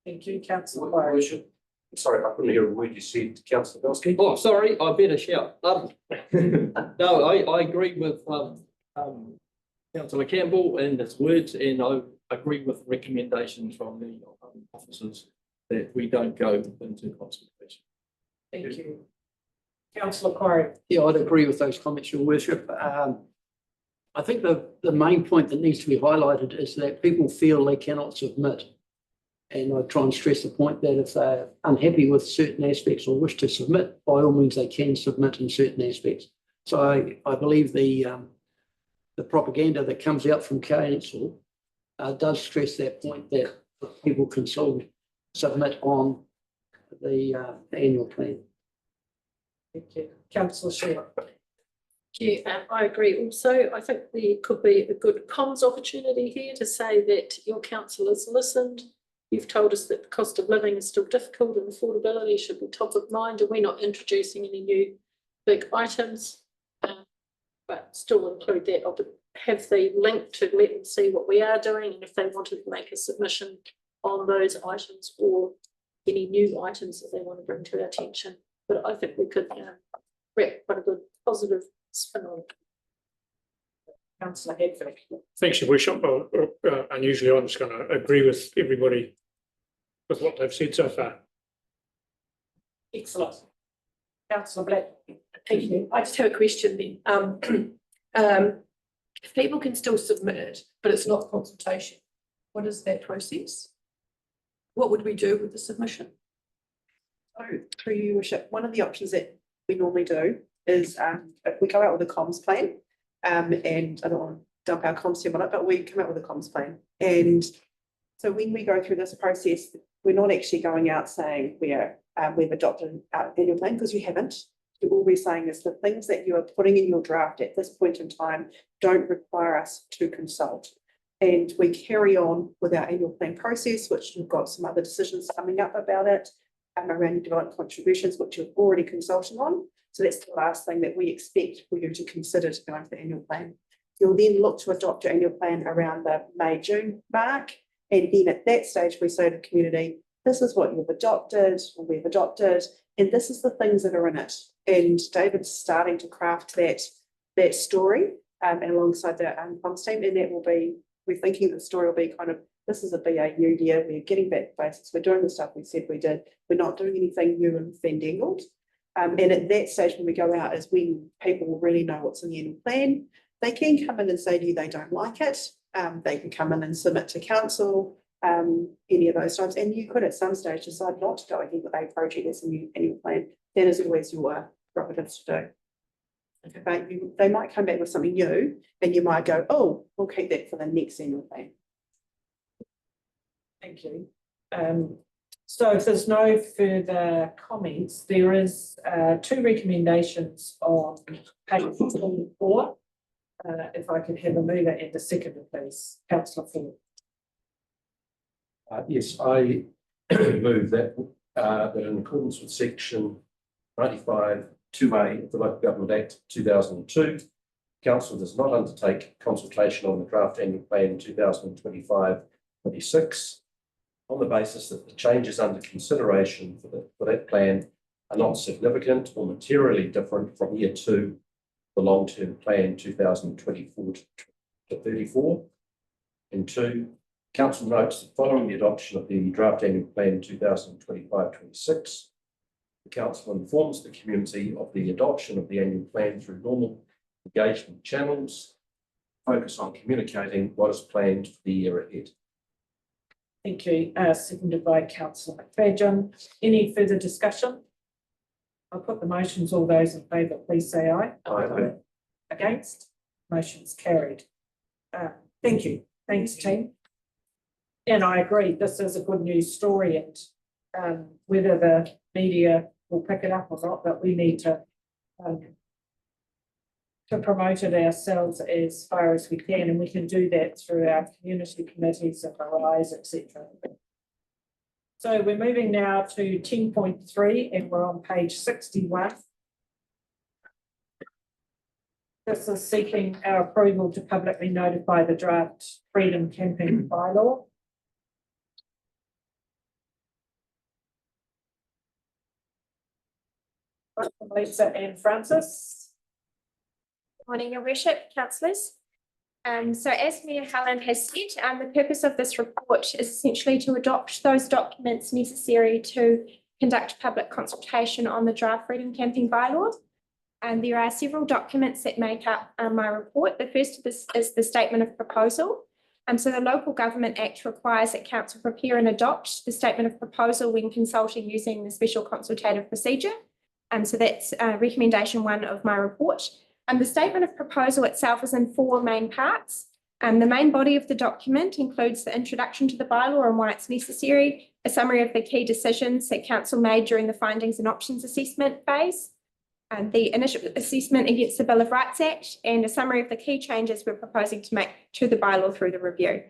Thank you, Councillor
Your
Quarry.
worship. Sorry, I couldn't hear a word you said, Councillor Belsky.
Oh, sorry, I better shout. No, I agree with Councillor Campbell and his words, and I agree with recommendations from the officers that we don't go into consultation.
Thank you. Councillor Quarry.
Yeah, I'd agree with those comments, Your Worship. I think the main point that needs to be highlighted is that people feel they cannot submit. And I try and stress the point that if they're unhappy with certain aspects or wish to submit, by all means they can submit in certain aspects. So I believe the propaganda that comes out from council does stress that point that people can still submit on the annual plan.
Thank you. Councillor Shearer.
Yeah, I agree. Also, I think there could be a good comms opportunity here to say that your council has listened. You've told us that the cost of living is still difficult and affordability should be top of mind, and we're not introducing any new big items, but still include that. I'll have the link to let them see what we are doing, and if they wanted to make a submission on those items or any new items that they want to bring to our attention. But I think we could wrap quite a good positive spin on it.
Councillor Hedford.
Thanks, Your Worship. Unusually, I'm just going to agree with everybody with what they've said so far.
Excellent. Councillor Black.
Thank you. I just have a question then. If people can still submit, but it's not consultation, what is that process? What would we do with the submission?
So, through your worship, one of the options that we normally do is we go out with a comms plan, and I don't want to dump our comms team on it, but we come out with a comms plan. And so when we go through this process, we're not actually going out saying we've adopted our annual plan, because you haven't. All we're saying is the things that you are putting in your draft at this point in time don't require us to consult. And we carry on with our annual plan process, which we've got some other decisions coming up about it, around development contributions, which you've already consulted on. So that's the last thing that we expect for you to consider to go into the annual plan. You'll then look to adopt your annual plan around the May-June mark. And then at that stage, we say to the community, this is what you've adopted or we've adopted, and this is the things that are in it. And David's starting to craft that story and alongside the comms team, and that will be, we're thinking the story will be kind of, this is a BAU year, we're getting back to basics, we're doing the stuff we said we did, we're not doing anything new and fandangled. And at that stage when we go out is when people will really know what's in the annual plan. They can come in and say to you they don't like it. They can come in and submit to council, any of those times. And you could at some stage decide not to go ahead with a project that's in your annual plan. That is always your prerogative to do. But they might come back with something new and you might go, oh, we'll keep that for the next annual plan.
Thank you. So if there's no further comments, there is two recommendations on page 4. If I could have a mover and a seconder, please. Councillor Ford.
Yes, I move that in accordance with section 95(2)(a) of the Local Government Act 2002, Council does not undertake consultation on the draft annual plan 2025-26 on the basis that the changes under consideration for that plan are not significant or materially different from year 2, the long-term plan 2024-34. And 2, Council notes that following the adoption of the draft annual plan 2025-26, the Council informs the community of the adoption of the annual plan through normal engagement channels, focus on communicating what is planned for the year ahead.
Thank you. Seconded by Councillor McFadden. Any further discussion? I'll put the motions. All those in favour, please say aye.
Aye.
Against? Motion's carried. Thank you. Thanks, team. And I agree, this is a good news story, and whether the media will pick it up or not, but we need to promote it ourselves as far as we can, and we can do that through our community committees and RIs, etc. So we're moving now to 10.3, and we're on page 61. This is seeking our approval to publicly notify the draft freedom camping bylaw. Lisa and Francis.
Morning, Your Worship, councillors. So as Mayor Helen has said, the purpose of this report is essentially to adopt those documents necessary to conduct public consultation on the draft freedom camping bylaw. And there are several documents that make up my report. The first of this is the statement of proposal. So the Local Government Act requires that council prepare and adopt the statement of proposal when consulting using the special consultative procedure. So that's recommendation 1 of my report. The statement of proposal itself is in 4 main parts. The main body of the document includes the introduction to the bylaw and why it's necessary, a summary of the key decisions that council made during the findings and options assessment phase, the initial assessment against the Bill of Rights Act, and a summary of the key changes we're proposing to make to the bylaw through the review.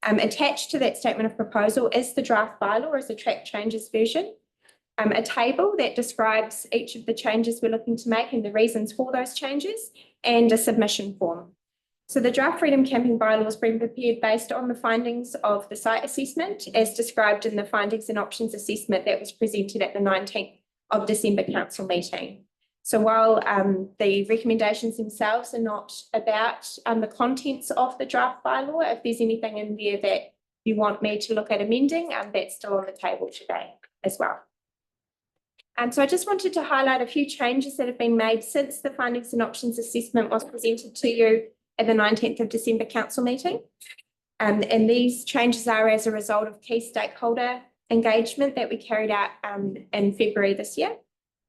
Attached to that statement of proposal is the draft bylaw as a track changes version. A table that describes each of the changes we're looking to make and the reasons for those changes, and a submission form. So the draft freedom camping bylaw has been prepared based on the findings of the site assessment as described in the findings and options assessment that was presented at the 19th of December council meeting. So while the recommendations themselves are not about the contents of the draft bylaw, if there's anything in there that you want me to look at amending, that's still on the table today as well. So I just wanted to highlight a few changes that have been made since the findings and options assessment was presented to you at the 19th of December council meeting. And these changes are as a result of key stakeholder engagement that we carried out in February this year.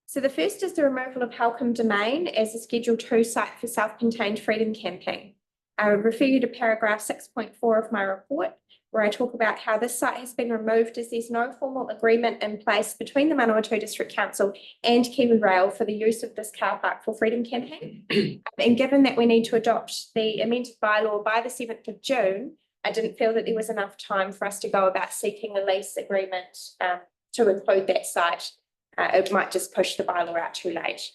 So the first is the removal of Halcombe Domain as a Schedule 2 site for self-contained freedom camping. I would refer you to paragraph 6.4 of my report, where I talk about how this site has been removed as there's no formal agreement in place between the Manawatū District Council and Kiwi Rail for the use of this car park for freedom camping. And given that we need to adopt the amended bylaw by the 7th of June, I didn't feel that there was enough time for us to go about seeking a lease agreement to include that site. It might just push the bylaw out too late.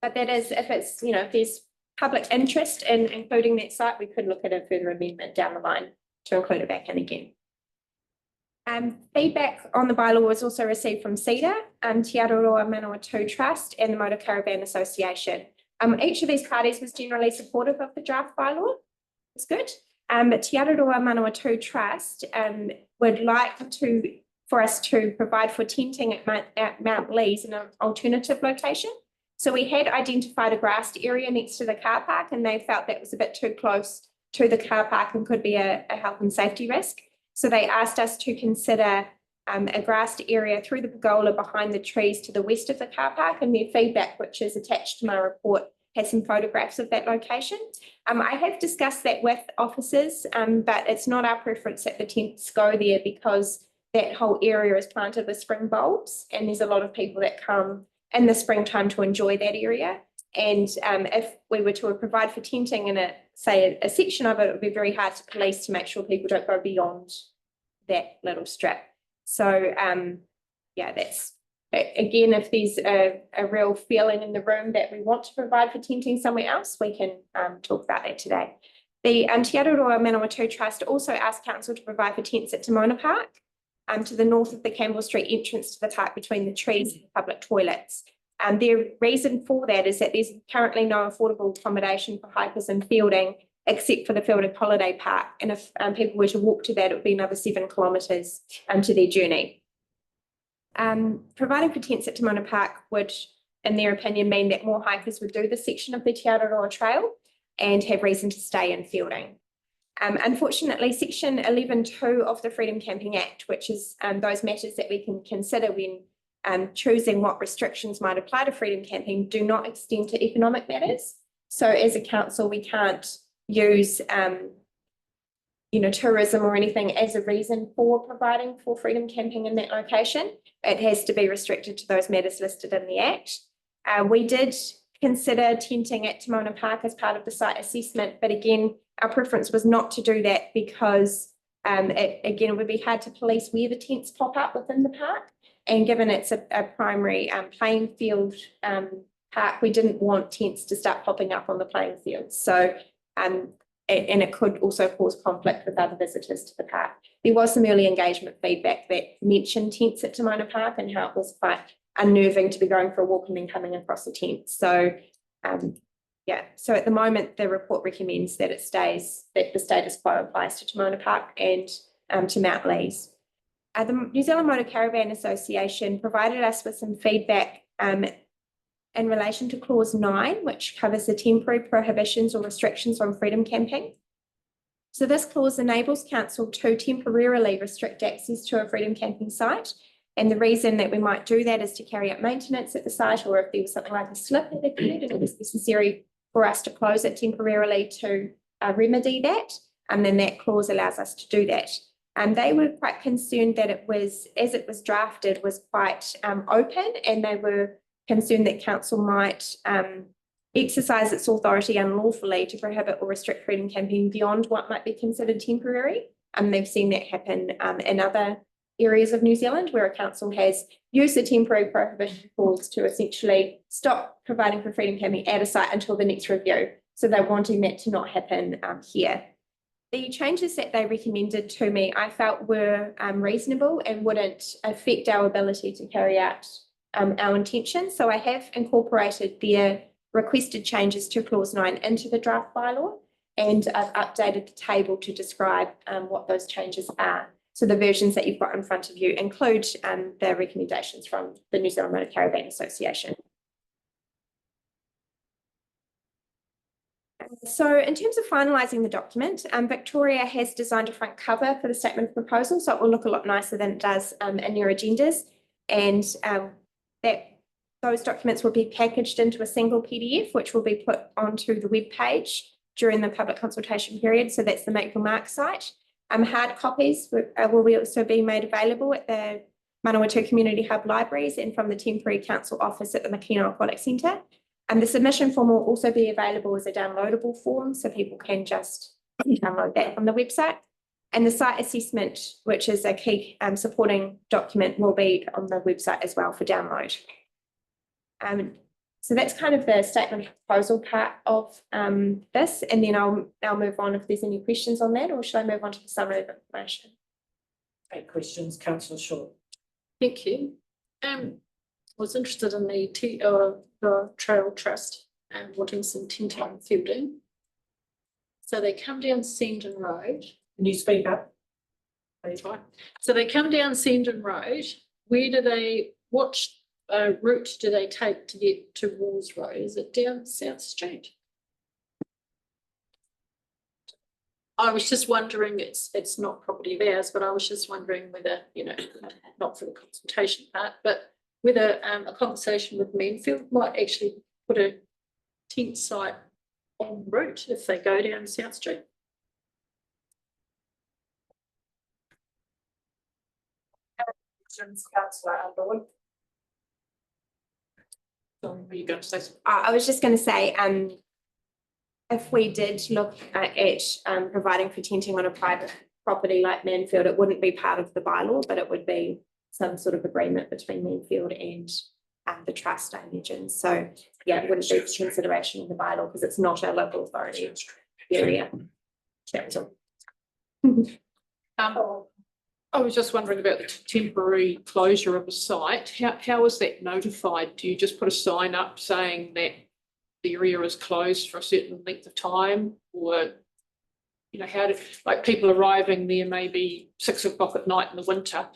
But that is, if it's, if there's public interest in including that site, we could look at a further amendment down the line to include it back in again. Feedback on the bylaw was also received from CEDA, Te Aroha Manawatū Trust and the Motor Caravan Association. Each of these parties was generally supportive of the draft bylaw. It's good. But Te Aroha Manawatū Trust would like for us to provide for tenting at Mount Lees in an alternative location. So we had identified a grassed area next to the car park, and they felt that was a bit too close to the car park and could be a health and safety risk. So they asked us to consider a grassed area through the pergola behind the trees to the west of the car park, and their feedback, which is attached to my report, has some photographs of that location. I have discussed that with officers, but it's not our preference that the tents go there because that whole area is planted with spring bulbs, and there's a lot of people that come in the springtime to enjoy that area. And if we were to provide for tenting in a section of it, it would be very hard to police to make sure people don't go beyond that little strip. So yeah, that's again, if there's a real feeling in the room that we want to provide for tenting somewhere else, we can talk about that today. The Te Aroha Manawatū Trust also asked council to provide for tents at Timona Park, to the north of the Campbell Street entrance to the park between the trees and the public toilets. Their reason for that is that there's currently no affordable accommodation for hikers and fielding, except for the Fielding Holiday Park. And if people were to walk to that, it would be another 7 kilometres to their journey. Providing for tents at Timona Park would, in their opinion, mean that more hikers would do this section of the Te Aroha Trail and have reason to stay in fielding. Unfortunately, Section 11.2 of the Freedom Camping Act, which is those matters that we can consider when choosing what restrictions might apply to freedom camping, do not extend to economic matters. So as a council, we can't use tourism or anything as a reason for providing for freedom camping in that location. It has to be restricted to those matters listed in the Act. We did consider tenting at Timona Park as part of the site assessment, but again, our preference was not to do that because it would be hard to police where the tents pop up within the park. And given it's a primary playing field park, we didn't want tents to start popping up on the playing field. So, and it could also cause conflict with other visitors to the park. There was some early engagement feedback that mentioned tents at Timona Park and how it was quite unnerving to be going for a walk and then coming across the tent. So, yeah, so at the moment, the report recommends that that the status quo applies to Timona Park and to Mount Lees. The New Zealand Motor Caravan Association provided us with some feedback in relation to clause 9, which covers the temporary prohibitions or restrictions on freedom camping. So this clause enables council to temporarily restrict access to a freedom camping site. And the reason that we might do that is to carry out maintenance at the site, or if there was something like a slip that occurred and it was necessary for us to close it temporarily to remedy that. And then that clause allows us to do that. And they were quite concerned that it was, as it was drafted, was quite open, and they were concerned that council might exercise its authority unlawfully to prohibit or restrict freedom camping beyond what might be considered temporary. And they've seen that happen in other areas of New Zealand where a council has used the temporary prohibition clause to essentially stop providing for freedom camping at a site until the next review. So they're wanting that to not happen here. The changes that they recommended to me, I felt were reasonable and wouldn't affect our ability to carry out our intention. So I have incorporated their requested changes to clause 9 into the draft bylaw, and I've updated the table to describe what those changes are. So the versions that you've got in front of you include the recommendations from the New Zealand Motor Caravan Association. So in terms of finalising the document, Victoria has designed a front cover for the statement of proposal, so it will look a lot nicer than it does in your agendas. And those documents will be packaged into a single PDF, which will be put onto the web page during the public consultation period. So that's the Make Your Mark site. Hard copies will also be made available at the Manawatū Community Hub libraries and from the temporary council office at the Makino Aquatic Centre. And the submission form will also be available as a downloadable form, so people can just download that from the website. And the site assessment, which is a key supporting document, will be on the website as well for download. So that's kind of the statement of proposal part of this, and then I'll move on if there's any questions on that, or should I move on to the summary of information?
Any questions, Councillor Shaw?
Thank you. I was interested in the Trail Trust and wanting some tenting fielding. So they come down Sendon Road.
Can you speak up?
So they come down Sendon Road. Where do they, what route do they take to get to Walls Road? Is it down South Street? I was just wondering, it's not property of ours, but I was just wondering whether, not for the consultation part, but whether a conversation with Manfield might actually put a tent site en route if they go down South Street.
questions, councillor Underwood?
Sorry, were you going to say something?
I was just going to say, if we did look at providing for tenting on a private property like Manfield, it wouldn't be part of the bylaw, but it would be some sort of agreement between Manfield and the trust, I imagine. So yeah, it wouldn't be consideration of the bylaw because it's not our local authority area.
I was just wondering about the temporary closure of a site. How is that notified? Do you just put a sign up saying that the area is closed for a certain length of time? Or, you know, how do, like people arriving there maybe 6 o'clock at night in the winter,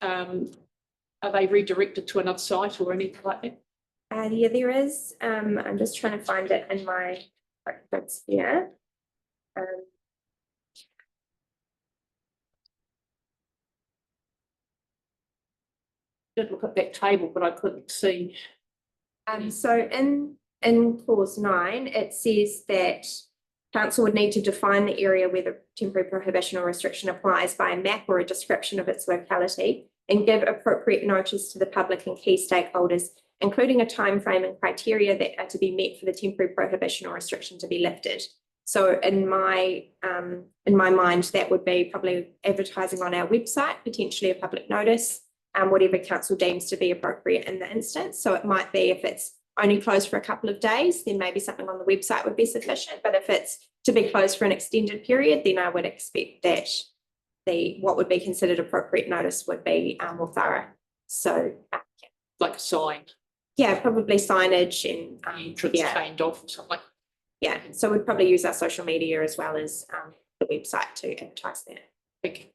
are they redirected to another site or anything like that?
Yeah, there is. I'm just trying to find it in my notes here.
Did look at that table, but I couldn't see.
So in clause 9, it says that council would need to define the area where the temporary prohibition or restriction applies by a map or a description of its locality and give appropriate notice to the public and key stakeholders, including a time frame and criteria that are to be met for the temporary prohibition or restriction to be lifted. So in my mind, that would be probably advertising on our website, potentially a public notice, whatever council deems to be appropriate in the instance. So it might be if it's only closed for a couple of days, then maybe something on the website would be sufficient. But if it's to be closed for an extended period, then I would expect that what would be considered appropriate notice would be more thorough. So
like a sign.
Yeah, probably signage and
entrance chained off or something.
Yeah, so we'd probably use our social media as well as the website to advertise that.
Thank you.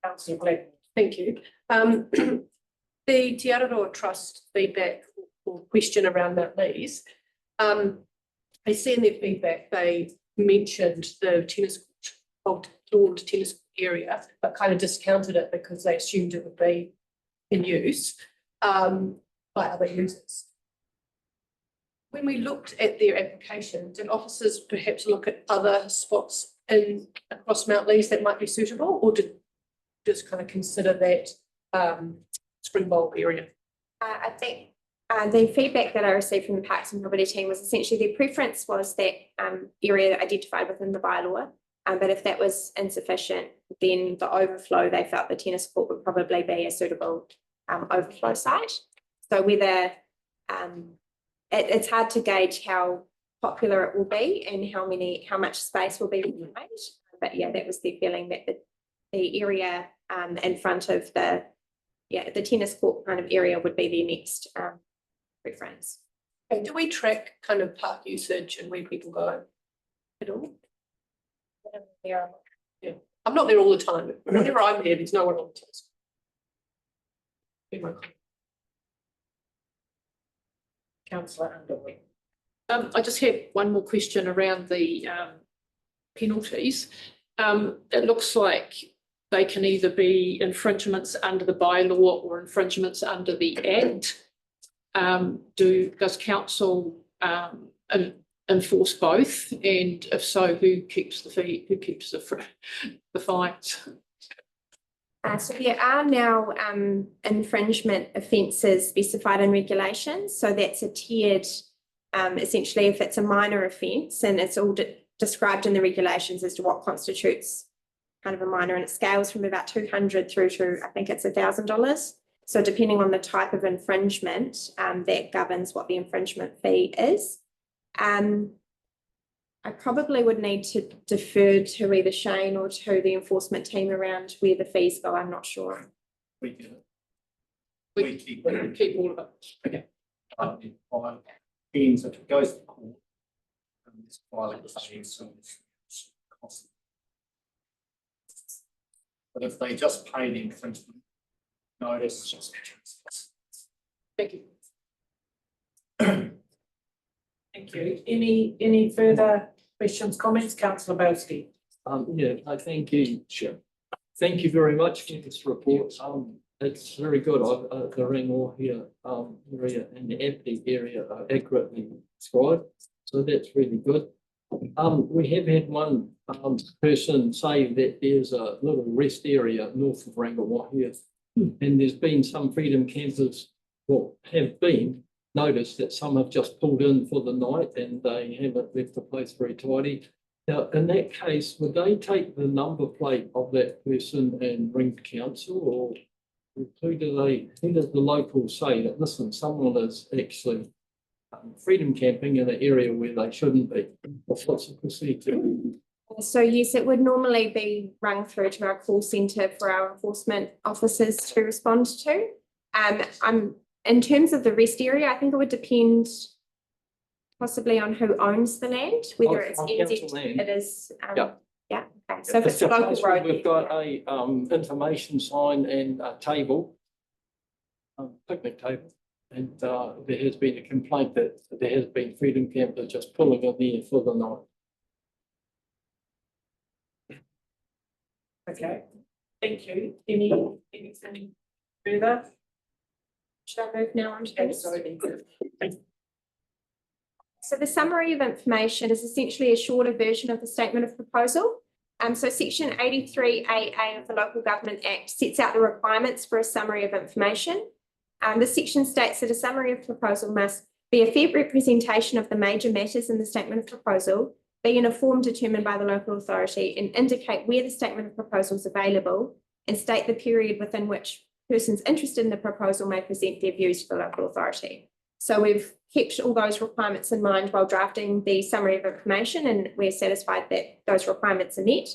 Councillor Glenn.
Thank you. The Te Araroa Trust feedback or question around that lease. I see in their feedback they mentioned the tennis court, old tennis court area, but kind of discounted it because they assumed it would be in use by other users. When we looked at their application, did officers perhaps look at other spots across Mount Lees that might be suitable, or did just kind of consider that Springbok area?
I think the feedback that I received from the Parks and Property team was essentially their preference was that area identified within the bylaw, but if that was insufficient, then the overflow, they felt the tennis court would probably be a suitable overflow site. So whether it's hard to gauge how popular it will be and how much space will be made, but yeah, that was their feeling that the area in front of the tennis court kind of area would be their next preference.
And do we track kind of park usage and where people go at all? Yeah, I'm not there all the time. Whenever I'm there, there's no one on the tennis court.
Councillor Underwood.
I just have one more question around the penalties. It looks like they can either be infringements under the bylaw or infringements under the Act. Does council enforce both? And if so, who keeps the fee? Who keeps the fines?
So there are now infringement offences specified in regulations. So that's a tiered, essentially if it's a minor offence, and it's all described in the regulations as to what constitutes kind of a minor, and it scales from about 200 through to, I think it's $1,000. So depending on the type of infringement, that governs what the infringement fee is. I probably would need to defer to either Shane or to the enforcement team around where the fees go. I'm not sure.
We do.
We keep all of it. Okay.
Means if it goes to court, it's violent fees, so it's costly. But if they just pay the infringement notice,
Thank you.
Thank you. Any further questions, comments, councillor Belsky?
Yeah, I thank you, Chair. Thank you very much for this report. It's very good. The Ringor here area and the empty area are accurately described, so that's really good. We have had one person say that there's a little rest area north of Rangiwahia. And there's been some freedom campers, well, have been noticed that some have just pulled in for the night and they haven't left the place very tidy. Now, in that case, would they take the number plate of that person and ring the council, or who does the local say that, listen, someone is actually freedom camping in an area where they shouldn't be? What's the procedure?
So yes, it would normally be rung through to our call centre for our enforcement officers to respond to. In terms of the rest area, I think it would depend possibly on who owns the land, whether it's NZ, it is.
Yeah.
Yeah. Okay. So if it's a local road,
we've got a information sign and a table, picnic table, and there has been a complaint that there has been freedom campers just pulling in there for the night.
Okay, thank you. Anything further?
should I move now on to this?
Sorry.
So the summary of information is essentially a shorter version of the statement of proposal. So section 83AA of the Local Government Act sets out the requirements for a summary of information. The section states that a summary of proposal must be a fair representation of the major matters in the statement of proposal, be in a form determined by the local authority, and indicate where the statement of proposal is available, and state the period within which persons interested in the proposal may present their views to the local authority. So we've kept all those requirements in mind while drafting the summary of information, and we're satisfied that those requirements are met.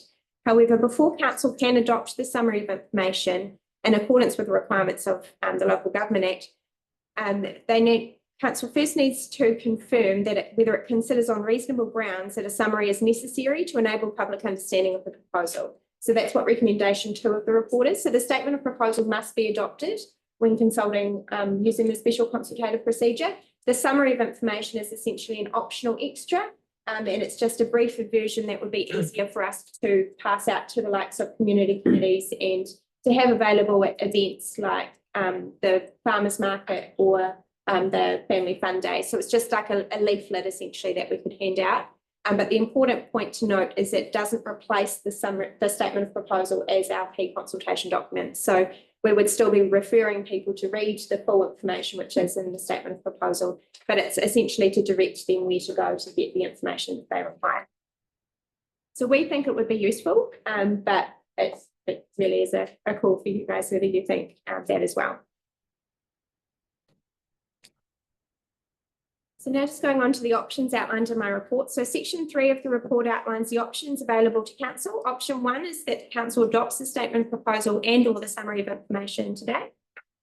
However, before council can adopt the summary of information in accordance with the requirements of the Local Government Act, council first needs to confirm that whether it considers on reasonable grounds that a summary is necessary to enable public understanding of the proposal. So that's what recommendation 2 of the report is. So the statement of proposal must be adopted when consulting using the special consultative procedure. The summary of information is essentially an optional extra, and it's just a briefer version that would be easier for us to pass out to the likes of community committees and to have available at events like the farmers market or the family fun day. So it's just like a leaflet essentially that we could hand out. But the important point to note is it doesn't replace the statement of proposal as our key consultation document. So we would still be referring people to read the full information which is in the statement of proposal, but it's essentially to direct them where to go to get the information that they require. So we think it would be useful, but it really is a call for you guys whether you think that as well. So now just going on to the options outlined in my report. So section 3 of the report outlines the options available to council. Option 1 is that the council adopts the statement of proposal and or the summary of information today.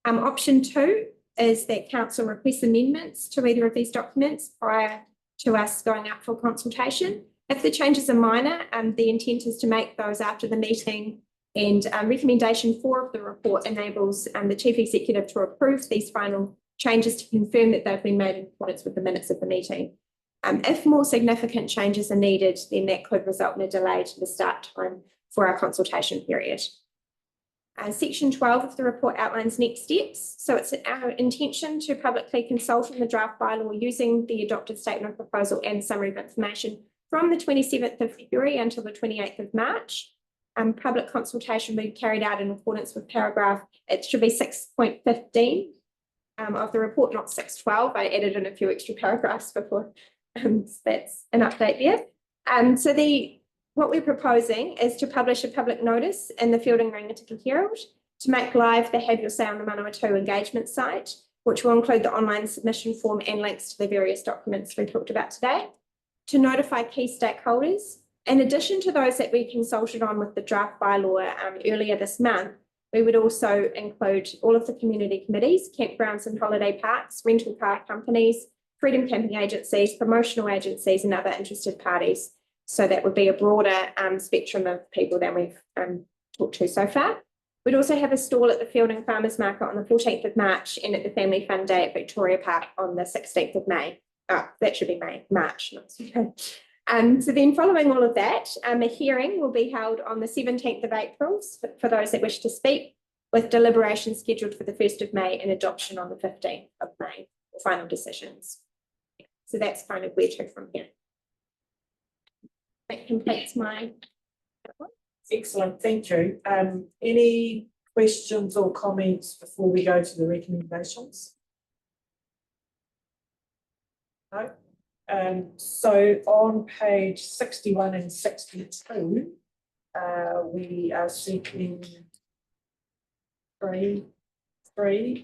Option 2 is that council requests amendments to either of these documents prior to us going up for consultation. If the changes are minor, the intent is to make those after the meeting, and recommendation 4 of the report enables the chief executive to approve these final changes to confirm that they've been made in accordance with the minutes of the meeting. If more significant changes are needed, then that could result in a delay to the start time for our consultation period. Section 12 of the report outlines next steps. So it's our intention to publicly consult on the draft bylaw using the adopted statement of proposal and summary of information from the 27th of February until the 28th of March. Public consultation will be carried out in accordance with paragraph, it should be 6.15 of the report, not 6.12. I added in a few extra paragraphs before. So that's an update there. So what we're proposing is to publish a public notice in the Fielding Rangitikei Herald to make live the Have Your Say on the Manawatū engagement site, which will include the online submission form and links to the various documents we talked about today, to notify key stakeholders. In addition to those that we consulted on with the draft bylaw earlier this month, we would also include all of the community committees, campgrounds and holiday parks, rental car companies, freedom camping agencies, promotional agencies and other interested parties. So that would be a broader spectrum of people than we've talked to so far. We'd also have a stall at the Fielding Farmers Market on the 14th of March and at the Family Fun Day at Victoria Park on the 16th of May. Oh, that should be March, not so then following all of that, a hearing will be held on the 17th of April for those that wish to speak, with deliberation scheduled for the 1st of May and adoption on the 15th of May for final decisions. So that's kind of where to from here. That completes my.
Excellent, thank you. Any questions or comments before we go to the recommendations? No. So on page 61 and 62, we are seeking three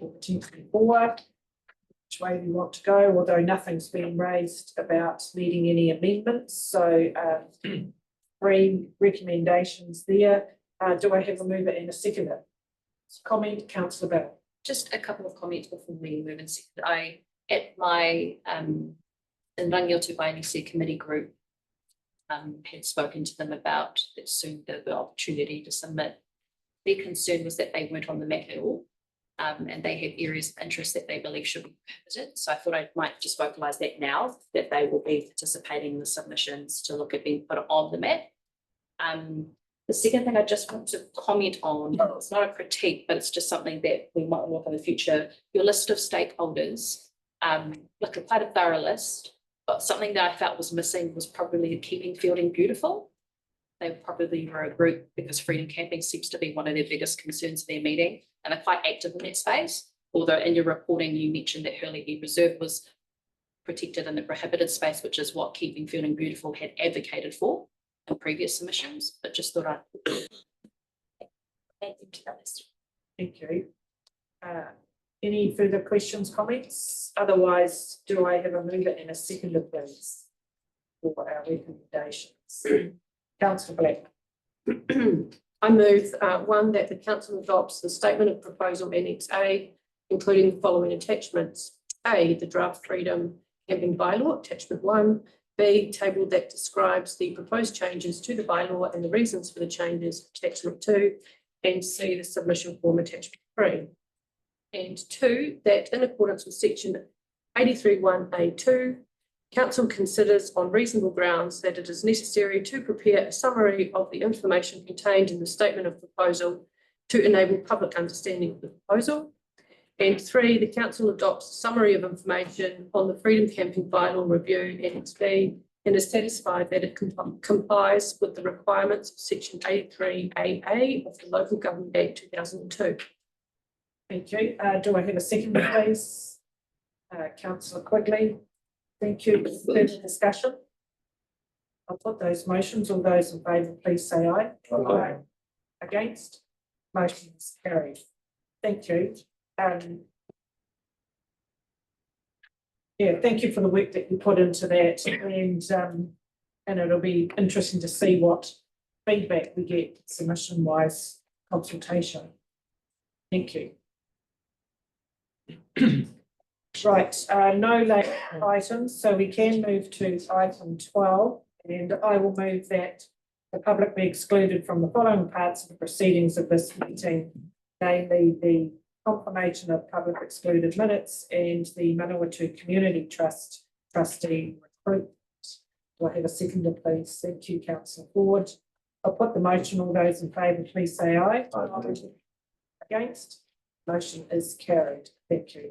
or potentially four, which way we want to go, although nothing's been raised about needing any amendments. So 3 recommendations there. Do I have a mover and a seconder? Comment, councillor Bell.
Just a couple of comments before we move in. At my in Rangiato Wainisi committee group, had spoken to them about soon the opportunity to submit. Their concern was that they weren't on the map at all, and they have areas of interest that they believe should be prohibited. So I thought I might just vocalise that now, that they will be participating in the submissions to look at being put on the map. The second thing I just want to comment on, it's not a critique, but it's just something that we might look in the future. Your list of stakeholders, like quite a thorough list, but something that I felt was missing was probably keeping Fielding beautiful. They probably were a group because freedom camping seems to be one of their biggest concerns in their meeting, and they're quite active in that space. Although in your reporting you mentioned that Hurley Head Reserve was protected in the prohibited space, which is what Keeping Fielding Beautiful had advocated for in previous submissions, but just thought I'd add them to that list.
Thank you. Any further questions, comments? Otherwise, do I have a mover and a seconder, please, for our recommendations? Councillor Black.
I move one, that the council adopts the statement of proposal Annex A, including the following attachments. A, the draft freedom camping bylaw, attachment 1. B, table that describes the proposed changes to the bylaw and the reasons for the changes, attachment 2. And C, the submission form, attachment 3. And 2, that in accordance with section 83(1)(a)(2), council considers on reasonable grounds that it is necessary to prepare a summary of the information contained in the statement of proposal to enable public understanding of the proposal. And 3, the council adopts a summary of information on the freedom camping bylaw review Annex B and is satisfied that it complies with the requirements of section 83(a)(a) of the Local Government Act 2002.
Thank you. Do I have a seconder, please? Councillor Quigley. Thank you. Further discussion? I'll put those motions. All those in favour, please say aye. Aye. Against? Motion is carried. Thank you. Yeah, thank you for the work that you put into that, and it'll be interesting to see what feedback we get submission-wise consultation. Thank you. Right, no late items, so we can move to item 12, and I will move that the public be excluded from the following parts of the proceedings of this meeting, namely the confirmation of public excluded minutes and the Manawatū Community Trust trustee recruitment. Do I have a seconder, please? Thank you, Councillor Ford. I'll put the motion. All those in favour, please say aye. Aye. Against? Motion is carried. Thank you.